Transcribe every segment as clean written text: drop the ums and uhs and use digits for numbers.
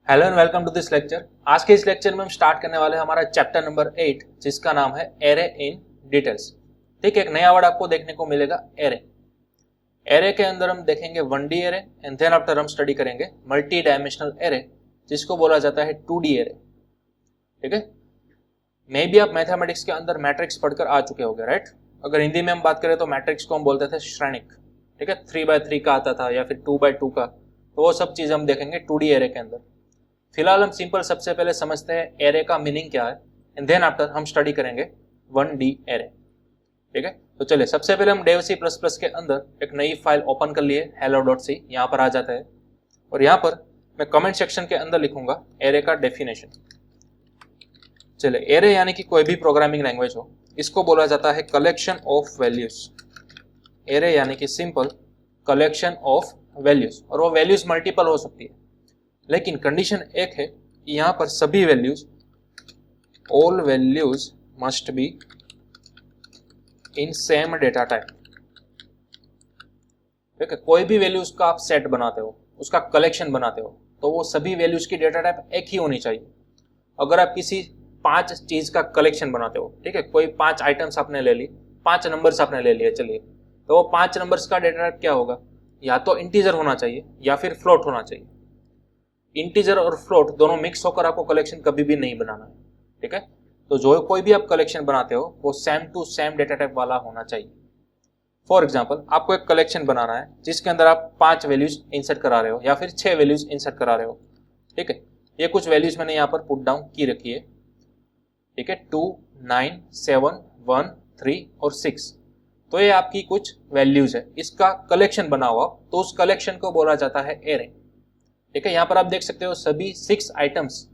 Hello and welcome to this lecture. आज के इस लेक्चर में हम स्टार्ट करने वाले हैं हमारा चैप्टर नंबर 8 जिसका नाम है एरे इन डिटेल्स। ठीक है, एक नया वर्ड आपको देखने को मिलेगा एरे। एरे के अंदर हम देखेंगे 1D array and then after हम स्टडी करेंगे मल्टी डायमेंशनल एरे जिसको बोला जाता है 2D एरे। ठीक है, मे भी आप मैथमेटिक्स के अंदर मैट्रिक्स पढ़कर आ चुके होंगे, राइट। अगर हिंदी में हम बात करें तो मैट्रिक्स को हम बोलते थे श्रेणिक। ठीक है, 3x3 का आता था या फिर 2x2 का, तो वो सब चीज हम देखेंगे 2D एरे के अंदर। फिलहाल हम सिंपल सबसे पहले समझते हैं एरे का मीनिंग क्या है एंड देन आफ्टर हम स्टडी करेंगे 1D एरे। ठीक है, तो चलिए सबसे पहले हम डेव C++ के अंदर एक नई फाइल ओपन कर लिए hello.c। यहाँ पर आ जाता है और यहाँ पर मैं कमेंट सेक्शन के अंदर लिखूंगा एरे का डेफिनेशन। चलिए, एरे यानी कि कोई भी प्रोग्रामिंग लैंग्वेज हो, इसको बोला जाता है कलेक्शन ऑफ वैल्यूज। एरे यानी कि सिंपल कलेक्शन ऑफ वैल्यूज, और वो वैल्यूज मल्टीपल हो सकती है, लेकिन कंडीशन एक है कि यहां पर सभी values, all values must be in same data type. ठीक है, कोई भी वैल्यूज का आप सेट बनाते हो, उसका कलेक्शन बनाते हो, तो वो सभी वैल्यूज की डेटा टाइप एक ही होनी चाहिए। अगर आप किसी 5 चीज का कलेक्शन बनाते हो, ठीक है, कोई 5 आइटम्स आपने ले ली, 5 नंबर्स आपने ले लिए, चलिए, तो वो 5 नंबर्स का डेटा टाइप क्या होगा? या तो इंटीजर होना चाहिए या फिर फ्लोट होना चाहिए। इंटीजर और फ्लोट दोनों मिक्स होकर आपको कलेक्शन कभी भी नहीं बनाना है। ठीक है, तो जो कोई भी आप कलेक्शन बनाते हो वो same to same data type वाला होना चाहिए। फॉर एग्जांपल, आपको एक कलेक्शन बनाना है जिसके अंदर आप 5 वैल्यूज इंसर्ट करा रहे हो या फिर 6 वैल्यूज इंसर्ट करा रहे हो। ठीक है, ये कुछ वैल्यूज मैंने यहाँ पर पुट डाउन की रखी है। ठीक है, 2, 9, 7, 1, 3 और 6, तो ये आपकी कुछ वैल्यूज है, इसका कलेक्शन बना हुआ, तो उस कलेक्शन को बोला जाता है एरे। ठीक है, यहाँ पर आप देख सकते हो सभी 6 आइटम्स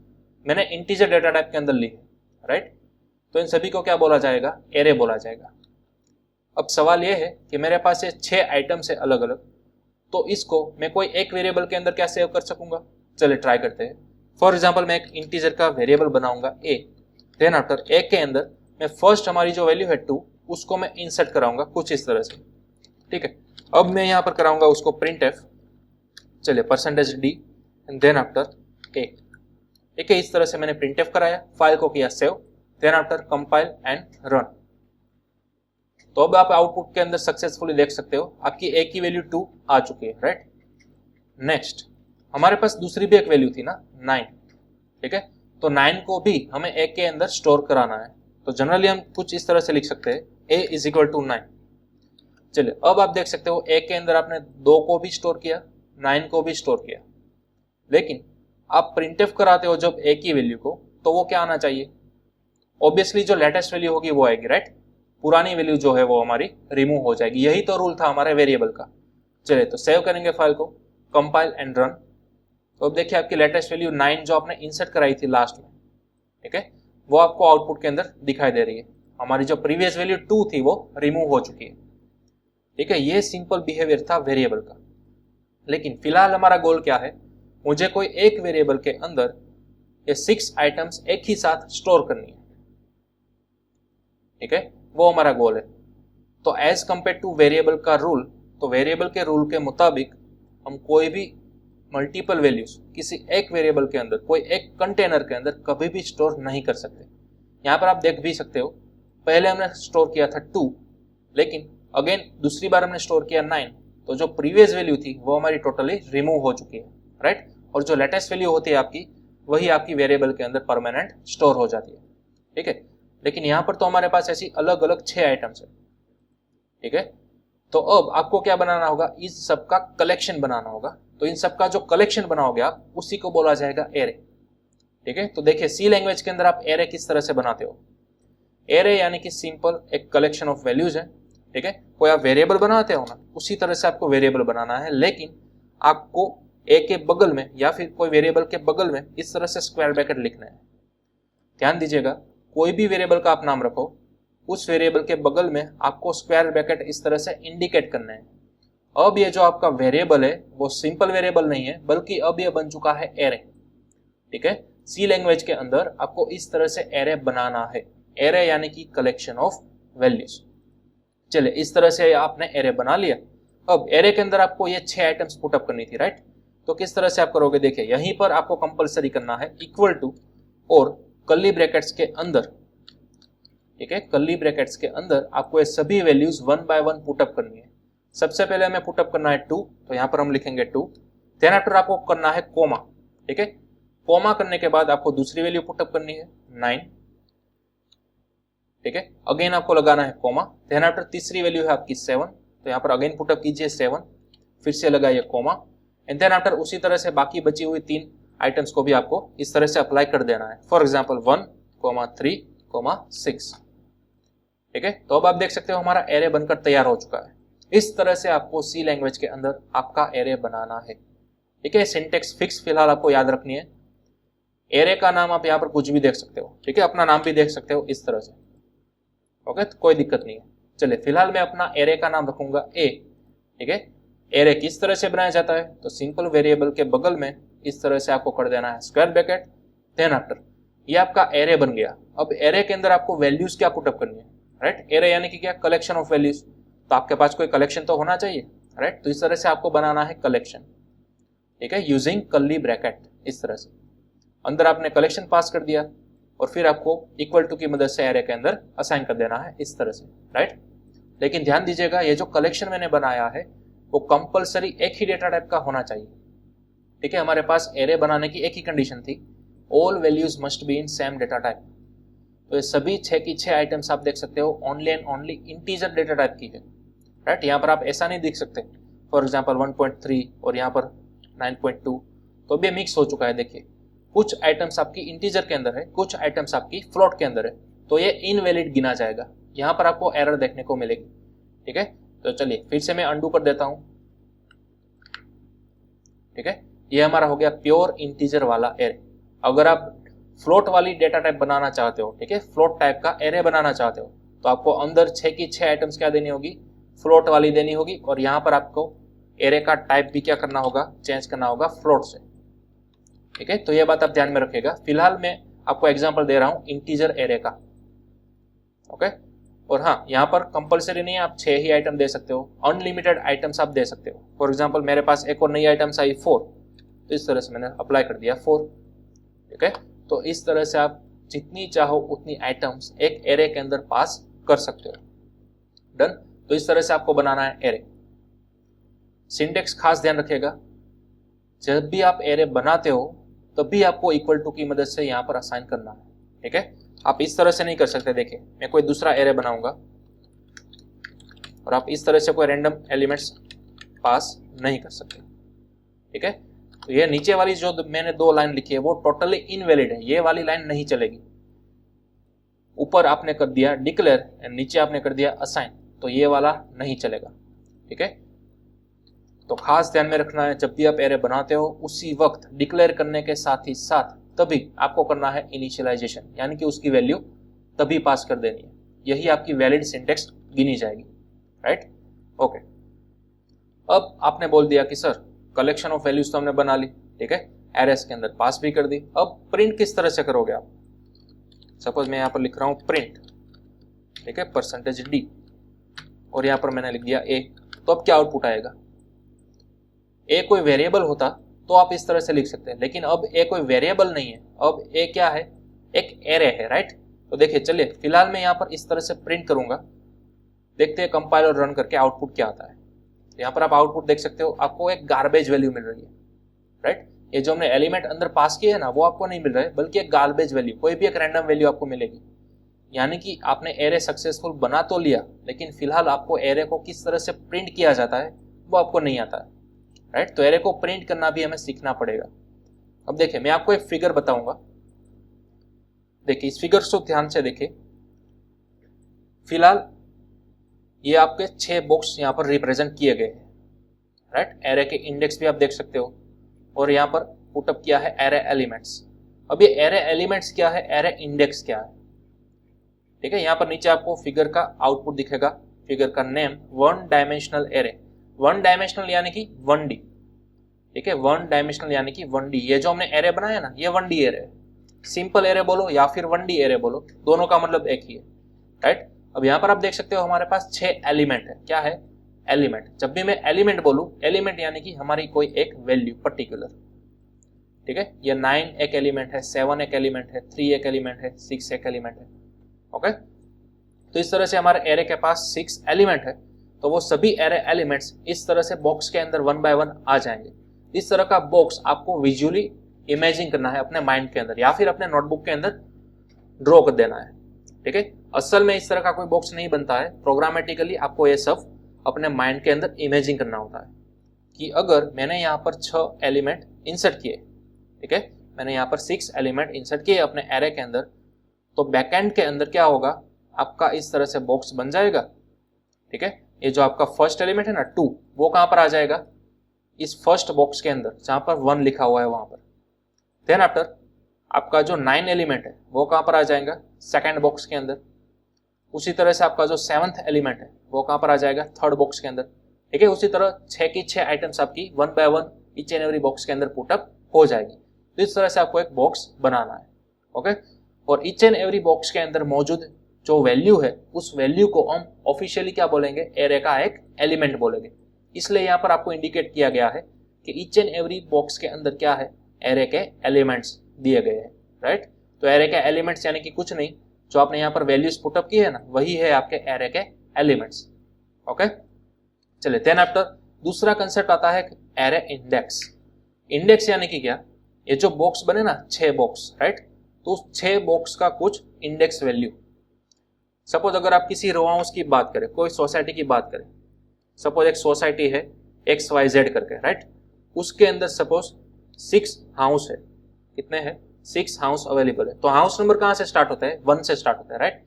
मैंने इंटीजर डेटा टाइप के अंदर ली है, राइट। तो इन सभी को क्या बोला जाएगा? एरे बोला जाएगा। अब सवाल ये है कि मेरे पास ये 6 आइटम्स है अलग अलग, तो इसको मैं कोई एक वेरिएबल के अंदर क्या सेव कर सकूंगा? चलिए ट्राई करते हैं। फॉर एग्जाम्पल, मैं एक इंटीजर का वेरिएबल बनाऊंगा ए, देन आफ्टर ए के अंदर मैं फर्स्ट हमारी जो वैल्यू है 2, उसको मैं इंसर्ट कराऊंगा कुछ इस तरह से। ठीक है, अब मैं यहाँ पर कराऊंगा उसको प्रिंट एफ। चलिए, %d एंड देन आफ्टर ए। ठीक है, इस तरह से मैंने प्रिंट एफ कराया, फाइल को किया save, then after compile and run. तो अब आप आउटपुट के अंदर सक्सेसफुली देख सकते हो आपकी ए की वैल्यू 2 आ चुकी है, राइट। नेक्स्ट, हमारे पास दूसरी भी एक वैल्यू थी ना, 9। ठीक है, तो 9 को भी हमें ए के अंदर स्टोर कराना है, तो जनरली हम कुछ इस तरह से लिख सकते हैं a = 9। चलिए, अब आप देख सकते हो ए के अंदर आपने 2 को भी स्टोर किया, 9 को भी स्टोर किया, लेकिन आप प्रिंटफ कराते हो जब ए की वैल्यू को, तो वो क्या आना चाहिए? ऑब्वियसली जो लेटेस्ट वैल्यू होगी वो आएगी, राइट। पुरानी वैल्यू जो है वो हमारी रिमूव हो जाएगी। यही तो रूल था हमारे वेरिएबल का। चलिए, तो सेव करेंगे फाइल को, कंपाइल एंड रन। तो अब देखिए आपकी लेटेस्ट वैल्यू 9 जो आपने इंसर्ट कराई थी लास्ट में, ठीक है, वो आपको आउटपुट के अंदर दिखाई दे रही है। हमारी जो प्रीवियस वैल्यू 2 थी वो रिमूव हो चुकी है। ठीक है, ये सिंपल बिहेवियर था वेरिएबल का। लेकिन फिलहाल हमारा गोल क्या है? मुझे कोई एक वेरिएबल के अंदर ये 6 आइटम्स एक ही साथ स्टोर करनी है। ठीक है, वो हमारा गोल है। तो एज कंपेयर टू वेरिएबल का रूल, तो वेरिएबल के रूल के मुताबिक हम कोई भी मल्टीपल वैल्यूज किसी एक वेरिएबल के अंदर, कोई एक कंटेनर के अंदर कभी भी स्टोर नहीं कर सकते। यहाँ पर आप देख भी सकते हो, पहले हमने स्टोर किया था 2, लेकिन अगेन दूसरी बार हमने स्टोर किया 9, तो जो प्रीवियस वैल्यू थी वो हमारी टोटली रिमूव हो चुकी है, राइट। और जो लेटेस्ट वैल्यू होती है आपकी, वही आपकी वेरिएबल के अंदर परमानेंट स्टोर हो जाती है। ठीक है, लेकिन यहाँ पर तो हमारे पास ऐसी अलग अलग 6 आइटम्स है। ठीक है, तो अब आपको क्या बनाना होगा? इस सब का कलेक्शन बनाना होगा। तो इन सब का जो कलेक्शन बनाओगे आप, उसी को बोला जाएगा एरे। ठीक है, तो देखिए सी लैंग्वेज के अंदर आप एरे किस तरह से बनाते हो। एरे यानी कि सिंपल एक कलेक्शन ऑफ वैल्यूज है। ठीक है, कोई आप वेरिएबल बनाते हो ना, उसी तरह से आपको वेरिएबल बनाना है, लेकिन आपको ए के बगल में या फिर कोई वेरिएबल के बगल में इस तरह से स्क्वायर ब्रैकेट लिखना है। ध्यान दीजिएगा, कोई भी वेरिएबल का आप नाम रखो, उस वेरिएबल के बगल में आपको स्क्वायर ब्रैकेट इस तरह से इंडिकेट करना है। अब ये जो आपका वेरिएबल है वो सिंपल वेरिएबल नहीं है, बल्कि अब ये बन चुका है एरे। ठीक है, सी लैंग्वेज के अंदर आपको इस तरह से एरे बनाना है। एरे यानी कि कलेक्शन ऑफ वैल्यूज। चलिए, इस तरह से आपने एरे बना लिया। अब एरे के अंदर आपको ये 6 आइटम्स पुटअप करनी थी, राइट। तो किस तरह से आप करोगे, देखिए यहीं पर आपको कंपलसरी करना है इक्वल टू और कर्ली ब्रैकेट्स के अंदर, ठीक है, कर्ली ब्रैकेट्स के अंदर आपको ये सभी वैल्यूज 1 बाय 1 पुटअप करनी है। सबसे पहले हमें पुटअप करना है 2, तो यहाँ पर हम लिखेंगे 2। देन आफ्टर आपको करना है कोमा, ठीक है, कोमा करने के बाद आपको दूसरी वैल्यू पुटअप करनी है 9, ठीक है, अगेन आपको लगाना है कोमा। देन आफ्टर तीसरी वैल्यू है आपकी 7, तो यहाँ पर अगेन पुटअप कीजिए 7, फिर से लगाइए कोमा, एंड देन आफ्टर उसी तरह से बाकी बची हुई 3 आइटम्स को भी आपको इस तरह से अप्लाई कर देना है। फॉर एग्जाम्पल 1, 3, 6, ठीक है। तो अब आप देख सकते हो हमारा एरे बनकर तैयार हो चुका है। इस तरह से आपको सी लैंग्वेज के अंदर आपका एरे बनाना है, ठीक है। सिंटेक्स फिक्स फिलहाल आपको याद रखनी है। एरे का नाम आप यहाँ पर कुछ भी देख सकते हो, ठीक है, अपना नाम भी देख सकते हो इस तरह से, ओके, तो कोई दिक्कत नहीं है। चलिए फिलहाल मैं अपना एरे का नाम रखूंगा ए, ठीक है। एरे किस तरह से बनाया जाता है, तो सिंपल वेरिएबल के बगल में इस तरह से आपको कर देना है स्क्वायर ब्रैकेट, देन आफ्टर ये आपका एरे बन गया। अब एरे के अंदर आपको वैल्यूज क्या पुटअप करनी है, राइट। एरे यानी कि क्या, कलेक्शन ऑफ वैल्यूज, तो आपके पास कोई कलेक्शन तो होना चाहिए, राइट। तो इस तरह से आपको बनाना है कलेक्शन, ठीक है, यूजिंग कर्ली ब्रैकेट। इस तरह से अंदर आपने कलेक्शन पास कर दिया और फिर आपको इक्वल टू की मदद से एरे के अंदर असाइन कर देना है इस तरह से, राइट। लेकिन ध्यान दीजिएगा ये जो कलेक्शन मैंने बनाया है वो कंपलसरी एक ही डेटा टाइप का होना चाहिए, ठीक है। हमारे पास एरे बनाने की एक ही कंडीशन थी, all values must be in same data type. तो ये सभी 6 की 6 आइटम्स आप देख सकते हो only and only integer data type की है, राइट। यहाँ पर आप ऐसा नहीं देख सकते, फॉर एग्जाम्पल 1.3 और यहाँ पर 9.2, तो भी मिक्स हो चुका है। देखिए कुछ आइटम्स आपकी इंटीजर के अंदर है, कुछ आइटम्स आपकी फ्लोट के अंदर है, तो ये इनवैलिड गिना जाएगा। यहाँ पर आपको एरर देखने को मिलेगी, ठीक है। तो चलिए फिर से मैं अंडू कर देता हूं, ठीक है। ये हमारा हो गया प्योर इंटीजर वाला एरे। अगर आप फ्लोट वाली डेटा टाइप बनाना चाहते हो, ठीक है, फ्लोट टाइप का एरे बनाना चाहते हो, तो आपको अंदर 6 की 6 आइटम्स क्या देनी होगी, फ्लोट वाली देनी होगी। और यहाँ पर आपको एरे का टाइप भी क्या करना होगा, चेंज करना होगा फ्लोट से, ठीक है। तो ये बात आप ध्यान में रखिएगा। फिलहाल मैं आपको एग्जांपल दे रहा हूं इंटीजर एरे का, ओके। और हाँ, यहाँ पर कंपलसरी नहीं है, आप 6 ही आइटम दे सकते हो, अनलिमिटेड आइटम्स आप दे सकते हो। फॉर एग्जांपल मेरे पास एक और नई आइटम्स आई 4, तो इस तरह से मैंने अप्लाई कर दिया 4, ठीक है। तो इस तरह से आप जितनी चाहो उतनी आइटम्स एक एरे के अंदर पास कर सकते हो। डन। तो इस तरह से आपको बनाना है एरे। सिंटेक्स खास ध्यान रखिएगा, जब भी आप एरे बनाते हो तब भी आपको इक्वल टू की मदद से यहाँ पर असाइन करना है, ठीक है। आप इस तरह से नहीं कर सकते। देखिए मैं कोई दूसरा एरे बनाऊंगा और आप इस तरह से कोई रैंडम एलिमेंट्स पास नहीं कर सकते, ठीक है। तो ये नीचे वाली जो मैंने 2 लाइन लिखी है वो टोटली इनवैलिड है, ये वाली लाइन नहीं चलेगी। ऊपर आपने कर दिया डिक्लेयर एंड नीचे आपने कर दिया असाइन, तो ये वाला नहीं चलेगा, ठीक है। तो खास ध्यान में रखना है, जब भी आप एरे बनाते हो उसी वक्त डिक्लेयर करने के साथ ही साथ तभी आपको करना है इनिशियलाइजेशन, यानी कि उसकी वैल्यू तभी पास कर देनी है। यही आपकी वैलिड सिंटेक्स गिनी जाएगी, राइट, ओके। अब आपने बोल दिया कि सर कलेक्शन ऑफ वैल्यूज तो हमने बना ली, ठीक है, एरेस के अंदर पास भी कर दी। अब प्रिंट किस तरह से करोगे आप। सपोज मैं यहाँ पर लिख रहा हूँ प्रिंट, ठीक है, %d, और यहाँ पर मैंने लिख दिया a, तो अब क्या आउटपुट आएगा। a कोई वेरिएबल होता तो आप इस तरह से लिख सकते हैं, लेकिन अब a कोई वेरिएबल नहीं है, अब a क्या है, एक एरे है, राइट। तो देखिए चलिए फिलहाल मैं यहाँ पर इस तरह से प्रिंट करूंगा, देखते हैं कंपाइल और रन करके आउटपुट क्या आता है। यहाँ पर आप आउटपुट देख सकते हो, आपको एक गार्बेज वैल्यू मिल रही है, राइट। ये जो हमने एलिमेंट अंदर पास किए है ना, वो आपको नहीं मिल रहा है, बल्कि एक गार्बेज वैल्यू, कोई भी एक रैंडम वैल्यू आपको मिलेगी। यानी कि आपने एरे सक्सेसफुल बना तो लिया, लेकिन फिलहाल आपको एरे को किस तरह से प्रिंट किया जाता है वो आपको नहीं आता है, राइट। तो एरे को प्रिंट करना भी हमें सीखना पड़ेगा। अब देखिए मैं आपको एक फिगर बताऊंगा, देखिए इस फिगर को ध्यान से देखिए। फिलहाल ये आपके 6 बॉक्स यहाँ पर रिप्रेजेंट किए गए हैं, राइट। एरे के इंडेक्स भी आप देख सकते हो, और यहाँ पर पुटअप किया है एरे एलिमेंट्स। अब ये एरे एलिमेंट्स क्या है, एरे इंडेक्स क्या है, ठीक है। यहाँ पर नीचे आपको फिगर का आउटपुट दिखेगा, फिगर का नेम 1 डायमेंशनल एरे, 1 डायमेंशनल यानी कि 1D, ठीक है, 1 डायमेंशनल यानी कि 1D। ये जो हमने एरे बनाया ना, ये 1D एरे है। सिंपल एरे बोलो या फिर 1D एरे बोलो, दोनों का मतलब एक ही है, राइट। अब यहाँ पर आप देख सकते हो हमारे पास 6 एलिमेंट है, क्या है, एलिमेंट। जब भी मैं एलिमेंट बोलूं, एलिमेंट यानी कि हमारी कोई एक वैल्यू पर्टिकुलर, ठीक है। ये 9 एक एलिमेंट है, 7 एक एलिमेंट है, 3 एक एलिमेंट है, 6 एक एलिमेंट है। ओके, तो इस तरह से हमारे एरे के पास 6 एलिमेंट है, तो वो सभी एरे एलिमेंट्स इस तरह से बॉक्स के अंदर 1 बाय 1 आ जाएंगे। इस तरह का बॉक्स आपको विजुअली इमेजिन करना है अपने माइंड के अंदर या फिर अपने नोटबुक के अंदर ड्रॉ कर देना है, ठीक है। असल में इस तरह का कोई बॉक्स नहीं बनता है, प्रोग्रामेटिकली आपको ये सब अपने माइंड के अंदर इमेजिन करना होता है कि अगर मैंने यहाँ पर 6 एलिमेंट इंसर्ट किए, ठीक है, मैंने यहाँ पर 6 एलिमेंट इंसर्ट किए अपने एरे के अंदर, तो बैकएंड के अंदर क्या होगा, आपका इस तरह से बॉक्स बन जाएगा, ठीक है। ये जो आपका फर्स्ट एलिमेंट है ना 2, वो कहाँ पर आ जाएगा, इस फर्स्ट बॉक्स के अंदर जहाँ पर 1 लिखा हुआ है वहां पर। देन आफ्टर आपका जो 9 एलिमेंट है वो कहाँ पर आ जाएगा, सेकंड बॉक्स के अंदर। उसी तरह से आपका जो 7th एलिमेंट है वो कहाँ पर आ जाएगा, थर्ड बॉक्स के अंदर, ठीक है। उसी तरह 6 की 6 आइटम्स आपकी 1 by 1 each and every box के अंदर पुटअप हो जाएगी। तो इस तरह से आपको एक बॉक्स बनाना है, ओके। और ईच एंड एवरी बॉक्स के अंदर मौजूद जो वैल्यू है, उस वैल्यू को हम ऑफिशियली क्या बोलेंगे, एरे का एक एलिमेंट बोलेंगे। इसलिए यहाँ पर आपको इंडिकेट किया गया है कि ईच एंड एवरी बॉक्स के अंदर क्या है, एरे के एलिमेंट्स दिए गए हैं, राइट। तो एरे के एलिमेंट्स यानी कि कुछ नहीं, जो आपने यहाँ पर वैल्यूज पुटअप की है ना, वही है आपके एरे के एलिमेंट्स, ओके। चलिए, देन आफ्टर दूसरा कंसेप्ट आता है एरे इंडेक्स। इंडेक्स यानी कि क्या, ये जो बॉक्स बने ना 6 बॉक्स, राइट, तो उस 6 बॉक्स का कुछ इंडेक्स वैल्यू। सपोज अगर आप किसी रो हाउस की बात करें, कोई सोसाइटी की बात करें, सपोज एक सोसाइटी है XYZ करके, राइट, उसके अंदर सपोज 6 हाउस है। कितने हैं, 6 हाउस अवेलेबल है। तो हाउस नंबर कहाँ से स्टार्ट होता है, 1 से स्टार्ट होता है, राइट।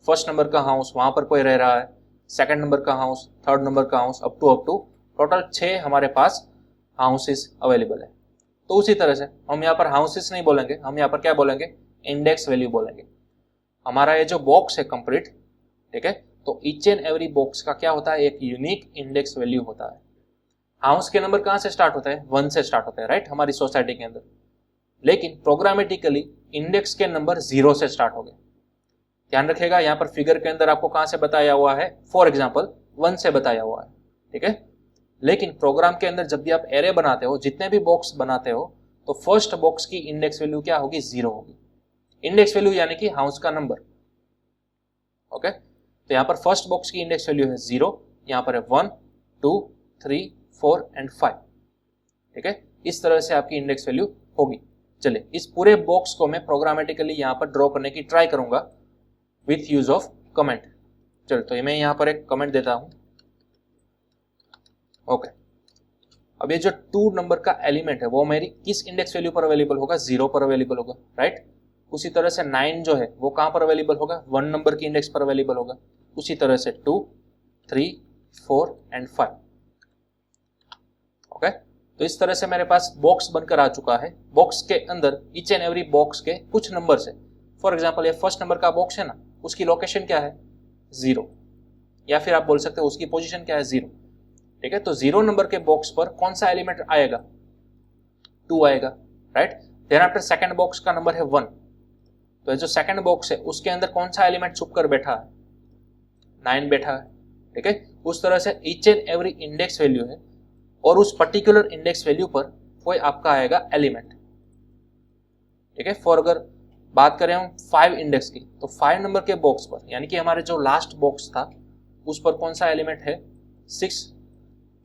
फर्स्ट नंबर का हाउस, वहां पर कोई रह रहा है, सेकंड नंबर का हाउस, थर्ड नंबर का हाउस, अप टू टोटल 6 हमारे पास हाउसेस अवेलेबल है। तो उसी तरह से हम यहाँ पर हाउसेस नहीं बोलेंगे, हम यहाँ पर क्या बोलेंगे, इंडेक्स वैल्यू बोलेंगे। हमारा ये जो बॉक्स है कंप्लीट, ठीक है, तो ईच एंड एवरी बॉक्स का क्या होता है, एक यूनिक इंडेक्स वैल्यू होता है। हाउस के नंबर कहाँ से स्टार्ट होता है, 1 से स्टार्ट होता है, राइट, हमारी सोसाइटी के अंदर। लेकिन प्रोग्रामेटिकली इंडेक्स के नंबर 0 से स्टार्ट हो गए। ध्यान रखिएगा, यहाँ पर फिगर के अंदर आपको कहाँ से बताया हुआ है, फॉर एग्जाम्पल 1 से बताया हुआ है, ठीक है। लेकिन प्रोग्राम के अंदर जब भी आप एरे बनाते हो, जितने भी बॉक्स बनाते हो, तो फर्स्ट बॉक्स की इंडेक्स वैल्यू क्या होगी, 0 होगी। इंडेक्स वैल्यू यानी कि हाउस का नंबर, ओके। तो यहाँ पर फर्स्ट बॉक्स की इंडेक्स वैल्यू है 0, यहाँ पर है 1, 2, 3, 4 एंड 5, ठीक है। इस तरह से आपकी इंडेक्स वैल्यू होगी। चलिए, इस पूरे बॉक्स को मैं प्रोग्रामेटिकली यहाँ पर ड्रॉ करने की ट्राई करूंगा विथ यूज ऑफ कमेंट। चलो, तो मैं यहाँ पर एक कमेंट देता हूं, ओके। अब ये जो 2 नंबर का एलिमेंट है वो मेरी किस इंडेक्स वैल्यू पर अवेलेबल होगा, 0 पर अवेलेबल होगा, राइट। उसी तरह से 9 जो है वो कहां पर अवेलेबल होगा, 1 नंबर की इंडेक्स पर अवेलेबल होगा। उसी तरह से 2, 3, 4 एंड 5, ओके। तो इस तरह से मेरे पास बॉक्स बनकर आ चुका है। बॉक्स के अंदर ईच एंड एवरी बॉक्स के कुछ नंबर है। फॉर एग्जाम्पल ये फर्स्ट नंबर का बॉक्स है ना, उसकी लोकेशन क्या है, 0, या फिर आप बोल सकते हो उसकी पोजीशन क्या है, 0, ठीक है। तो 0 नंबर के बॉक्स पर कौन सा एलिमेंट आएगा, 2 आएगा, right. Then after second box का नंबर है 1, तो जो सेकंड बॉक्स है उसके अंदर कौन सा एलिमेंट छुप कर बैठा है, 9 बैठा है, ठीक है। उस तरह से each and every index value है और उस पर्टिकुलर इंडेक्स वैल्यू पर कोई आपका आएगा एलिमेंट, ठीक है। फॉर अगर बात करें हम 5 इंडेक्स की, तो 5 नंबर के बॉक्स पर, यानी कि हमारे जो लास्ट बॉक्स था उस पर कौन सा एलिमेंट है, 6,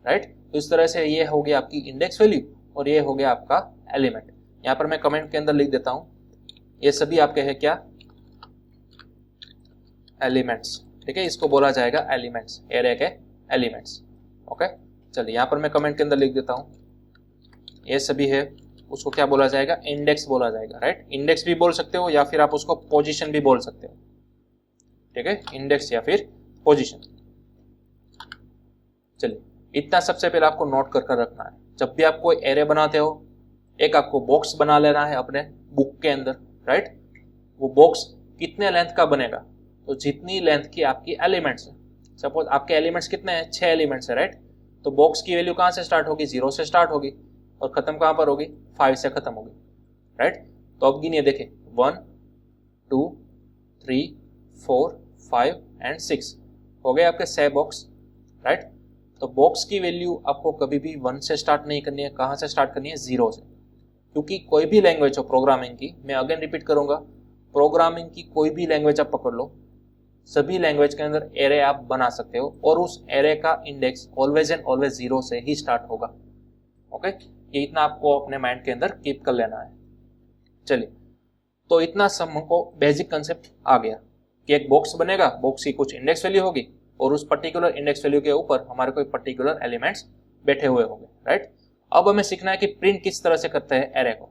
राइट। तो इस तरह से ये हो गया आपकी इंडेक्स वैल्यू और ये हो गया आपका एलिमेंट। यहाँ पर मैं कमेंट के अंदर लिख देता हूं, ये सभी आपके हैं क्या, एलिमेंट्स, ठीक है। इसको बोला जाएगा एलिमेंट्स, एरे के एलिमेंट्स, ओके। चलिए, यहाँ पर मैं कमेंट के अंदर लिख देता हूँ, ये सभी है, उसको क्या बोला जाएगा, इंडेक्स बोला जाएगा, राइट। इंडेक्स भी बोल सकते हो या फिर आप उसको पोजीशन भी बोल सकते हो, ठीक है, इंडेक्स या फिर पोजीशन। चलिए, इतना सबसे पहले आपको नोट कर रखना है। जब भी आप कोई एरे बनाते हो, एक आपको बॉक्स बना लेना है अपने बुक के अंदर, राइट। वो बॉक्स कितने लेंथ का बनेगा, तो जितनी लेंथ की आपकी एलिमेंट्स है। सपोज आपके एलिमेंट्स कितने हैं, 6 एलिमेंट्स है, राइट। तो बॉक्स की वैल्यू कहाँ से स्टार्ट होगी, 0 से स्टार्ट होगी और खत्म कहाँ पर होगी, 5 से खत्म होगी, राइट। तो अब गिनिए, देखें, 1, 2, 3, 4, 5 एंड 6 हो गए आपके 6 बॉक्स, राइट। तो बॉक्स की वैल्यू आपको कभी भी 1 से स्टार्ट नहीं करनी है, कहाँ से स्टार्ट करनी है, 0 से। क्योंकि कोई भी लैंग्वेज हो प्रोग्रामिंग की, मैं अगेन रिपीट करूंगा, प्रोग्रामिंग की कोई भी लैंग्वेज आप पकड़ लो, सभी लैंग्वेज के अंदर एरे आप बना सकते हो और उस एरे का इंडेक्स ऑलवेज एंड ऑलवेज 0 से ही स्टार्ट होगा। ओके, ये इतना आपको अपने माइंड के अंदर कीप कर लेना है। चलिए, तो इतना सब हमको बेसिक कंसेप्ट आ गया कि एक बॉक्स बनेगा, बॉक्स की कुछ इंडेक्स वैल्यू होगी और उस पर्टिकुलर इंडेक्स वैल्यू के ऊपर हमारे कोई पर्टिकुलर एलिमेंट्स बैठे हुए होंगे, राइट। अब हमें सीखना है कि प्रिंट किस तरह से करते हैं एरे को।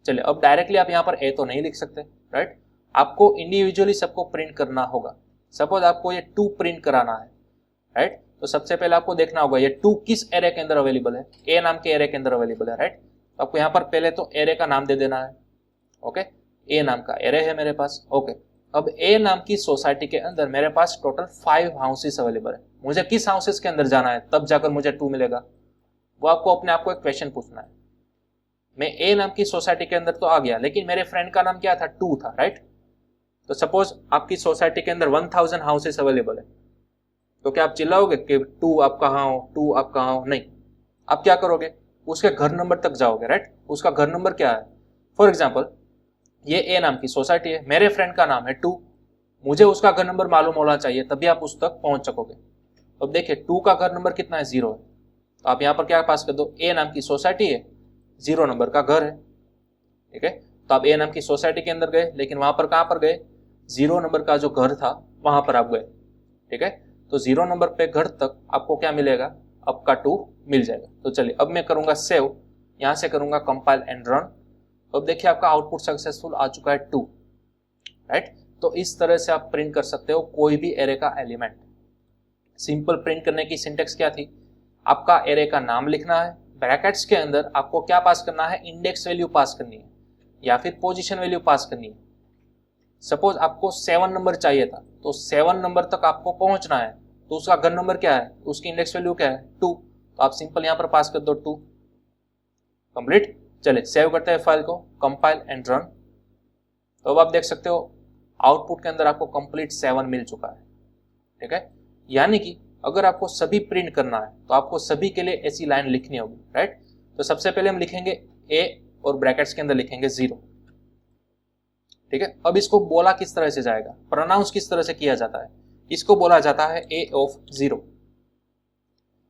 चलिए, अब डायरेक्टली आप यहाँ पर ए तो नहीं लिख सकते, राइट, आपको इंडिविजुअली सबको प्रिंट करना होगा। सपोज आपको ये 2 प्रिंट कराना है, राइट, तो सबसे पहले आपको देखना होगा ये 2 किस एरे के अंदर अवेलेबल है, ए नाम के एरे के अंदर अवेलेबल है, राइट। तो आपको यहाँ पर पहले तो एरे का नाम दे देना है। ओके, ए नाम का एरे है मेरे पास। ओके, अब ए नाम की सोसाइटी के अंदर मेरे पास टोटल 5 हाउसेस अवेलेबल है। मुझे किस हाउसेस के अंदर जाना है तब जाकर मुझे 2 मिलेगा, वो आपको अपने आप को एक क्वेश्चन पूछना है। मैं ए नाम की सोसाइटी के अंदर तो आ गया, लेकिन मेरे फ्रेंड का नाम क्या था, 2 था, राइट। तो सपोज आपकी सोसाइटी के अंदर 1000 हाउसेस अवेलेबल है, तो क्या आप चिल्लाओगे कि 2 आप कहाँ हो, 2 आप कहाँ हो? नहीं, आप क्या करोगे, उसके घर नंबर तक जाओगे, राइट। उसका घर नंबर क्या है, फॉर एग्जाम्पल ये ए नाम की सोसाइटी है, मेरे फ्रेंड का नाम है 2, मुझे उसका घर नंबर मालूम होना चाहिए तभी आप उस तक पहुंच सकोगे। अब देखिए 2 का घर नंबर कितना है, 0 है, तो आप यहाँ पर क्या पास कर दो, ए नाम की सोसाइटी है, 0 नंबर का घर है, ठीक है। तो आप ए नाम की सोसाइटी के अंदर गए, लेकिन वहां पर कहां पर गए, 0 नंबर का जो घर था वहां पर आप गए, ठीक है। तो 0 नंबर पे घर तक आपको क्या मिलेगा, आपका 2 मिल जाएगा। तो चलिए, अब मैं करूंगा सेव, यहां से करूंगा कंपाइल एंड रन। अब देखिए आपका आउटपुट सक्सेसफुल आ चुका है 2, राइट। तो इस तरह से आप प्रिंट कर सकते हो कोई भी एरे का एलिमेंट। सिंपल प्रिंट करने की सिंटेक्स क्या थी, आपका एरे का नाम लिखना है, ब्रैकेट्स के अंदर आपको क्या पास करना है, इंडेक्स वैल्यू पास करनी है या फिर पोजीशन वैल्यू पास करनी है। सपोज आपको 7 नंबर चाहिए था, तो 7 नंबर तक आपको पहुंचना है, तो उसका घर नंबर क्या है, उसकी इंडेक्स वैल्यू क्या है, 2, तो आप सिंपल यहां पर पास कर दो 2, कंप्लीट। चलिए, सेव करते हैं फाइल को, कंपाइल एंड रन। तो अब आप देख सकते हो आउटपुट के अंदर आपको कंप्लीट 7 मिल चुका है, ठीक है। यानी कि अगर आपको सभी प्रिंट करना है तो आपको सभी के लिए ऐसी लाइन लिखनी होगी, राइट। तो सबसे पहले हम लिखेंगे ए और ब्रैकेट्स के अंदर लिखेंगे 0, ठीक है। अब इसको बोला किस तरह से जाएगा, प्रोनाउंस किस तरह से किया जाता है, इसको बोला जाता है ए ऑफ 0।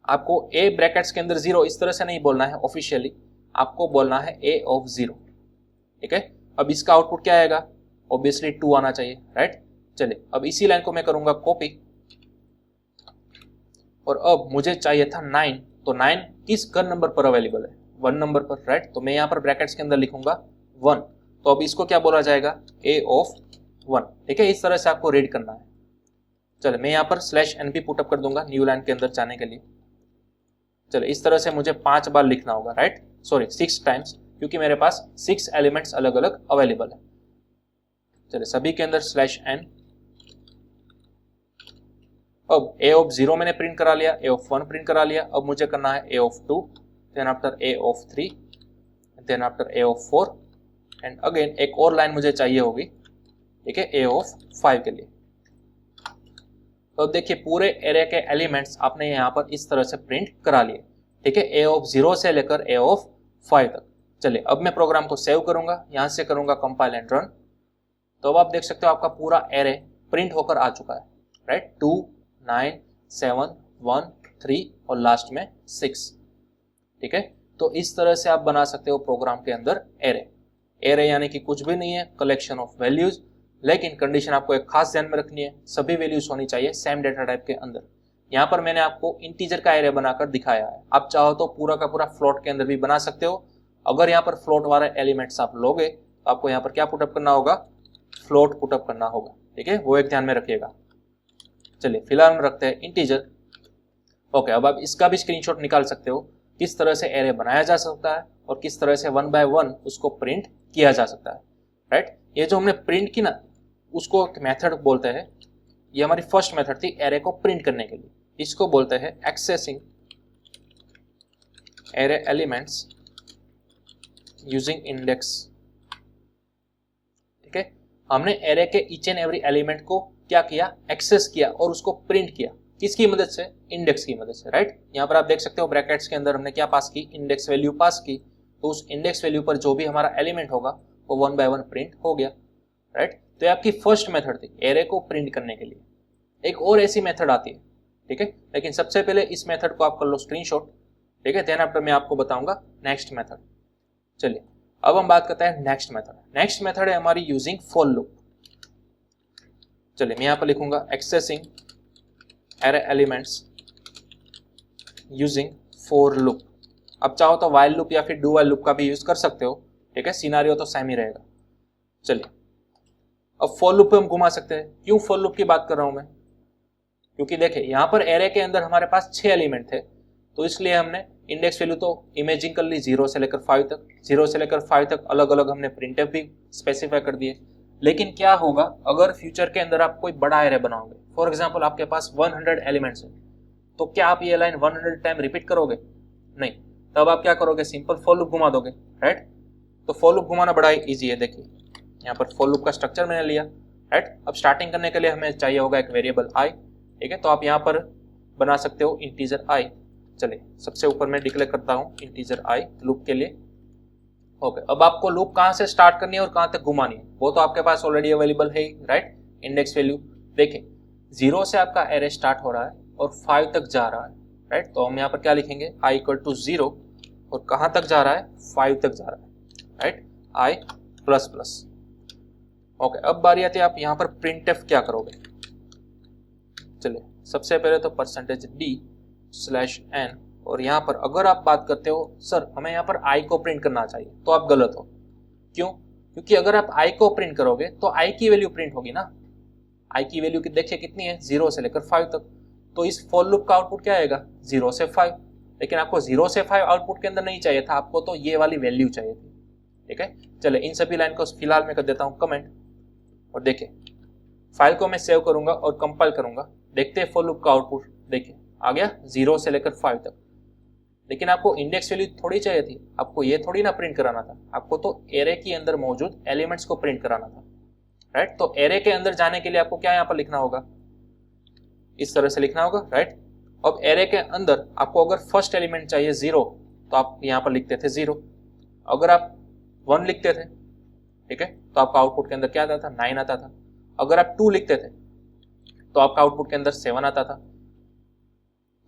आपको ए ब्रैकेट्स के अंदर 0 इस तरह से नहीं बोलना है ऑफिशियली, आपको बोलना है ए ऑफ 0, ठीक है। अब इसका आउटपुट क्या आएगा, ऑब्वियसली 2 आना चाहिए, राइट। चलिए, अब इसी लाइन को मैं करूंगा कॉपी, और अब मुझे चाहिए था 9, तो 9 किस घर नंबर पर अवेलेबल है, 1 नंबर पर, राइट। तो मैं यहाँ पर ब्रैकेट्स के अंदर लिखूंगा 1, तो अब इसको क्या बोला जाएगा, ए ऑफ 1, ठीक है। इस तरह से आपको रीड करना है। चलिए, मैं यहाँ पर /np पुटअप कर दूंगा न्यू लाइन के अंदर जाने के लिए। चलिए, इस तरह से मुझे 5 बार लिखना होगा, राइट, सॉरी 6 टाइम्स, क्योंकि मेरे पास 6 एलिमेंट्स अलग अलग अवेलेबल है। चलिए, सभी के अंदर /n। अब ए ऑफ 0 मैंने प्रिंट करा लिया, ए ऑफ 1 प्रिंट करा लिया। अब मुझे करना है A of 2, then after A of 3, then after A of 4, and again एक और लाइन मुझे चाहिए होगी, ठीक है, ए ऑफ 5 के लिए। तो देखिए पूरे एरे के एलिमेंट्स आपने यहाँ पर इस तरह से प्रिंट करा लिए, ठीक है, ए ऑफ 0 से लेकर ए ऑफ 5 तक। चलिए, अब मैं प्रोग्राम को सेव करूंगा, यहां से करूंगा कंपाइल एंड रन। तो अब आप देख सकते हो आपका पूरा एरे प्रिंट होकर आ चुका है, राइट। 2, 9, 7, 1, 3 और लास्ट में 6, ठीक है। तो इस तरह से आप बना सकते हो प्रोग्राम के अंदर एरे। एरे यानी कि कुछ भी नहीं है, कलेक्शन ऑफ वैल्यूज, लेकिन कंडीशन आपको एक खास ध्यान में रखनी है, सभी वैल्यूज होनी चाहिए सेम डेटा टाइप के अंदर। यहाँ पर मैंने आपको इंटीजर का एरे बनाकर दिखाया है, आप चाहो तो पूरा का पूरा फ्लोट के अंदर भी बना सकते हो। अगर यहाँ पर फ्लोट वाले एलिमेंट्स आप लोगे तो आपको यहाँ पर क्या पुटअप करना होगा, फ्लोट पुटअप करना होगा, ठीक है, वो एक ध्यान में रखिएगा। चलिए, फिलहाल हम रखते हैं इंटीजर। ओके, अब आप इसका भी स्क्रीनशॉट निकाल सकते हो, किस तरह से एरे बनाया जा सकता है और किस तरह से 1 बाय 1 उसको प्रिंट किया जा सकता है, राइट। ये जो हमने प्रिंट की ना, उसको एक मेथड बोलते हैं, ये हमारी फर्स्ट मेथड थी एरे को प्रिंट करने के लिए, इसको बोलते हैं accessing array elements using index, ठीक है। हमने एरे के ईच एंड एवरी एलिमेंट को क्या किया, एक्सेस किया और उसको प्रिंट किया, किसकी मदद से? इंडेक्स की मदद से, राइट। यहाँ पर आप देख सकते हो ब्रैकेट्स के अंदर हमने क्या पास की? इंडेक्स वैल्यू पास की। तो उस इंडेक्स वैल्यू पर जो भी हमारा एलिमेंट होगा वो 1 बाय 1 प्रिंट हो गया, राइट। तो ये आपकी फर्स्ट मेथड थी एरे को प्रिंट करने के लिए। एक और ऐसी मेथड आती है, ठीक है, लेकिन सबसे पहले इस मेथड को आप कर लो स्क्रीनशॉट, ठीक है। देन आफ्टर मैं आपको बताऊंगा नेक्स्ट मेथड। चलिए अब हम बात करते हैं नेक्स्ट मेथड। नेक्स्ट मेथड है हमारी यूजिंग फॉर लूप। चलिए मैं यहाँ पर लिखूंगा accessing array elements using for loop. अब चाहो तो वाइल लूप या फिर डू वाइल लूप का भी यूज कर सकते हो, ठीक है, सिनारियो तो सेम ही रहेगा। चलिए अब फॉर लूप पे हम घुमा सकते हैं। क्यों फॉर लूप की बात कर रहा हूं मैं? क्योंकि देखिए यहाँ पर एरे के अंदर हमारे पास 6 एलिमेंट थे, तो इसलिए हमने इंडेक्स वैल्यू तो इमेजिंग कर ली 0 से लेकर 5 तक। 0 से लेकर 5 तक अलग अलग हमने प्रिंटफ भी स्पेसिफाई कर दिए। लेकिन क्या होगा अगर फ्यूचर के अंदर आप कोई बड़ा एरे बनाओगे? फॉर एग्जाम्पल आपके पास 100 एलिमेंट्स है, तो क्या आप ये लाइन 100 टाइम रिपीट करोगे? नहीं। तब आप क्या करोगे? सिंपल फॉर लूप घुमा दोगे, राइट। तो फॉर लूप घुमाना बड़ा ईजी है। देखिए यहाँ पर फॉर लूप का स्ट्रक्चर मैंने लिया, राइट। अब स्टार्टिंग करने के लिए हमें चाहिए होगा एक वेरिएबल आई, ठीक है। तो आप यहाँ पर बना सकते हो इंटीजर आई। चलिए सबसे ऊपर मैं डिक्लेयर करता हूँ इंटीजर आई लूप के लिए। ओके, अब आपको लूप कहाँ से स्टार्ट करनी है और कहाँ तक घुमानी है वो तो आपके पास ऑलरेडी अवेलेबल है, राइट। इंडेक्स वैल्यू देखिए 0 से आपका एरे स्टार्ट हो रहा है और 5 तक जा रहा है, राइट। तो हम यहाँ पर क्या लिखेंगे? आई इक्वल टू 0 और कहाँ तक जा रहा है? 5 तक जा रहा है, राइट। आई प्लस प्लस। ओके, अब बारी आती है आप यहाँ पर प्रिंटफ क्या करोगे? चलिए सबसे पहले तो %d/n, और यहाँ पर अगर आप बात करते हो सर हमें यहाँ पर आई को प्रिंट करना चाहिए, तो आप गलत हो। क्यों? क्योंकि अगर आप आई को प्रिंट करोगे तो आई की वैल्यू प्रिंट होगी ना। आई की वैल्यू देखिए कितनी है? 0 से लेकर 5 तक। तो इस फॉर लूप का आउटपुट क्या आएगा? 0 से 5। लेकिन आपको 0 से 5 आउटपुट के अंदर नहीं चाहिए था, आपको तो ये वाली वैल्यू चाहिए थी, ठीक है। चले इन सभी लाइन को फिलहाल मैं कर देता हूँ कमेंट, और देखिए फाइल को मैं सेव करूंगा और कंपाइल करूंगा। देखते हैं फॉर लूप का आउटपुट। देखिए आ गया 0 से लेकर 5 तक। लेकिन आपको इंडेक्स वैल्यू थोड़ी चाहिए थी, आपको ये थोड़ी ना प्रिंट कराना था, आपको तो एरे के अंदर मौजूद एलिमेंट्स को प्रिंट कराना था, राइट। तो एरे के अंदर जाने के लिए आपको क्या यहाँ पर लिखना होगा? इस तरह से लिखना होगा, राइट। अब एरे के अंदर आपको अगर फर्स्ट एलिमेंट चाहिए 0, तो आप यहाँ पर लिखते थे 0। अगर आप 1 लिखते थे, ठीक है, तो आपका आउटपुट के अंदर क्या आता था? 9 आता था। अगर आप 2 लिखते थे तो आपका आउटपुट के अंदर 7 आता था।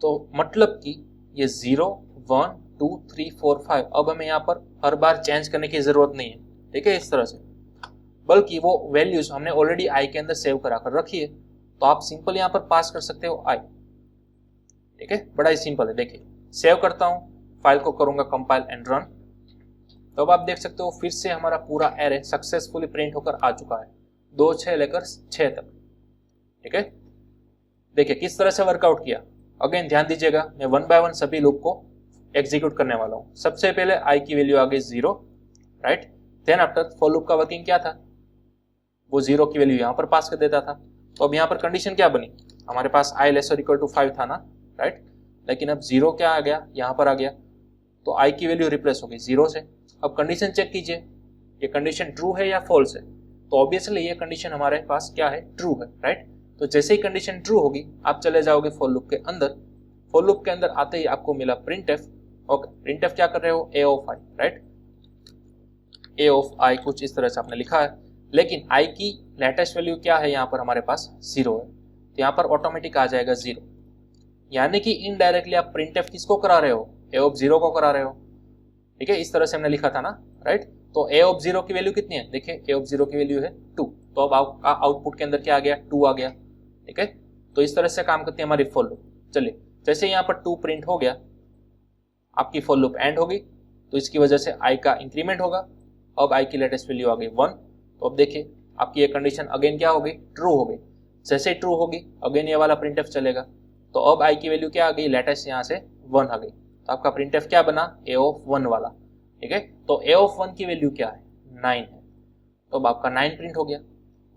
तो मतलब कि ये 0, 1, 2, 3, 4, 5 अब हमें यहाँ पर हर बार चेंज करने की जरूरत नहीं है, ठीक है, इस तरह से। बल्कि वो वैल्यूज हमने ऑलरेडी आई के अंदर सेव करा कर रखी है, तो आप सिंपल यहाँ पर पास कर सकते हो आई, ठीक है। बड़ा ही सिंपल है। देखिए सेव करता हूँ, फाइल को करूंगा कंपाइल एंड रन। तो अब आप देख सकते हो फिर से हमारा पूरा एरे सक्सेसफुली प्रिंट होकर आ चुका है 2 6 लेकर 6 तक, ठीक है। देखिए किस तरह से वर्कआउट किया। अगेन ध्यान दीजिएगा, मैं 1 बाय 1 सभी लूप को एग्जीक्यूट करने वाला हूँ। सबसे पहले आई की वैल्यू आ गई 0, right. Then after for loop का वर्किंग क्या था? वो 0 की वैल्यू यहाँ पर पास कर देता था। तो अब यहाँ पर कंडीशन क्या बनी? हमारे पास आई लेस और इक्वल टू 5 था ना, राइट। लेकिन अब 0 क्या आ गया? यहाँ पर आ गया, तो आई की वैल्यू रिप्लेस हो गई 0 से। अब कंडीशन चेक कीजिए, ये कंडीशन ट्रू है या फॉल्स है? तो ऑब्वियसली ये कंडीशन हमारे पास क्या है? ट्रू है, राइट। तो जैसे ही कंडीशन ट्रू होगी आप चले जाओगे फॉर लूप के अंदर। फॉर लूप के अंदर आते ही आपको मिला प्रिंटफ। ओके, प्रिंटफ क्या कर रहे हो? A of I, right. A of I कुछ इस तरह से आपने लिखा है, लेकिन आई की लेटेस्ट वैल्यू क्या है? यहाँ पर हमारे पास 0 है, तो यहाँ पर ऑटोमेटिक आ जाएगा 0। यानी कि इनडायरेक्टली आप प्रिंटफ किसको करा रहे हो? ए ऑफ 0 को करा रहे हो, ठीक है। इस तरह से हमने लिखा था ना, राइट। तो ए ऑफ 0 की वैल्यू कितनी है? देखिए ए ऑफ 0 की वैल्यू है 2, तो अब आपका आउटपुट के अंदर क्या आ गया? 2 आ गया, ठीक है। तो इस तरह से काम करती है हमारी फॉर लूप। चलिए जैसे यहाँ पर 2 प्रिंट हो गया, आपकी फॉर लूप एंड होगी, तो इसकी वजह से आई का इंक्रीमेंट होगा। अब आई की लेटेस्ट वैल्यू आ गई 1, तो अब देखिए आपकी ये कंडीशन अगेन क्या हो गई? ट्रू हो गई। जैसे ट्रू होगी अगेन ये वाला प्रिंटफ चलेगा, तो अब आई की वैल्यू क्या आ गई? लेटेस्ट यहाँ से 1 आ गई, तो आपका प्रिंटफ क्या बना? ए ऑफ 1 वाला, ठीक है। तो ए ऑफ 1 की वैल्यू क्या है? 9 है, तो अब आपका 9 प्रिंट हो गया।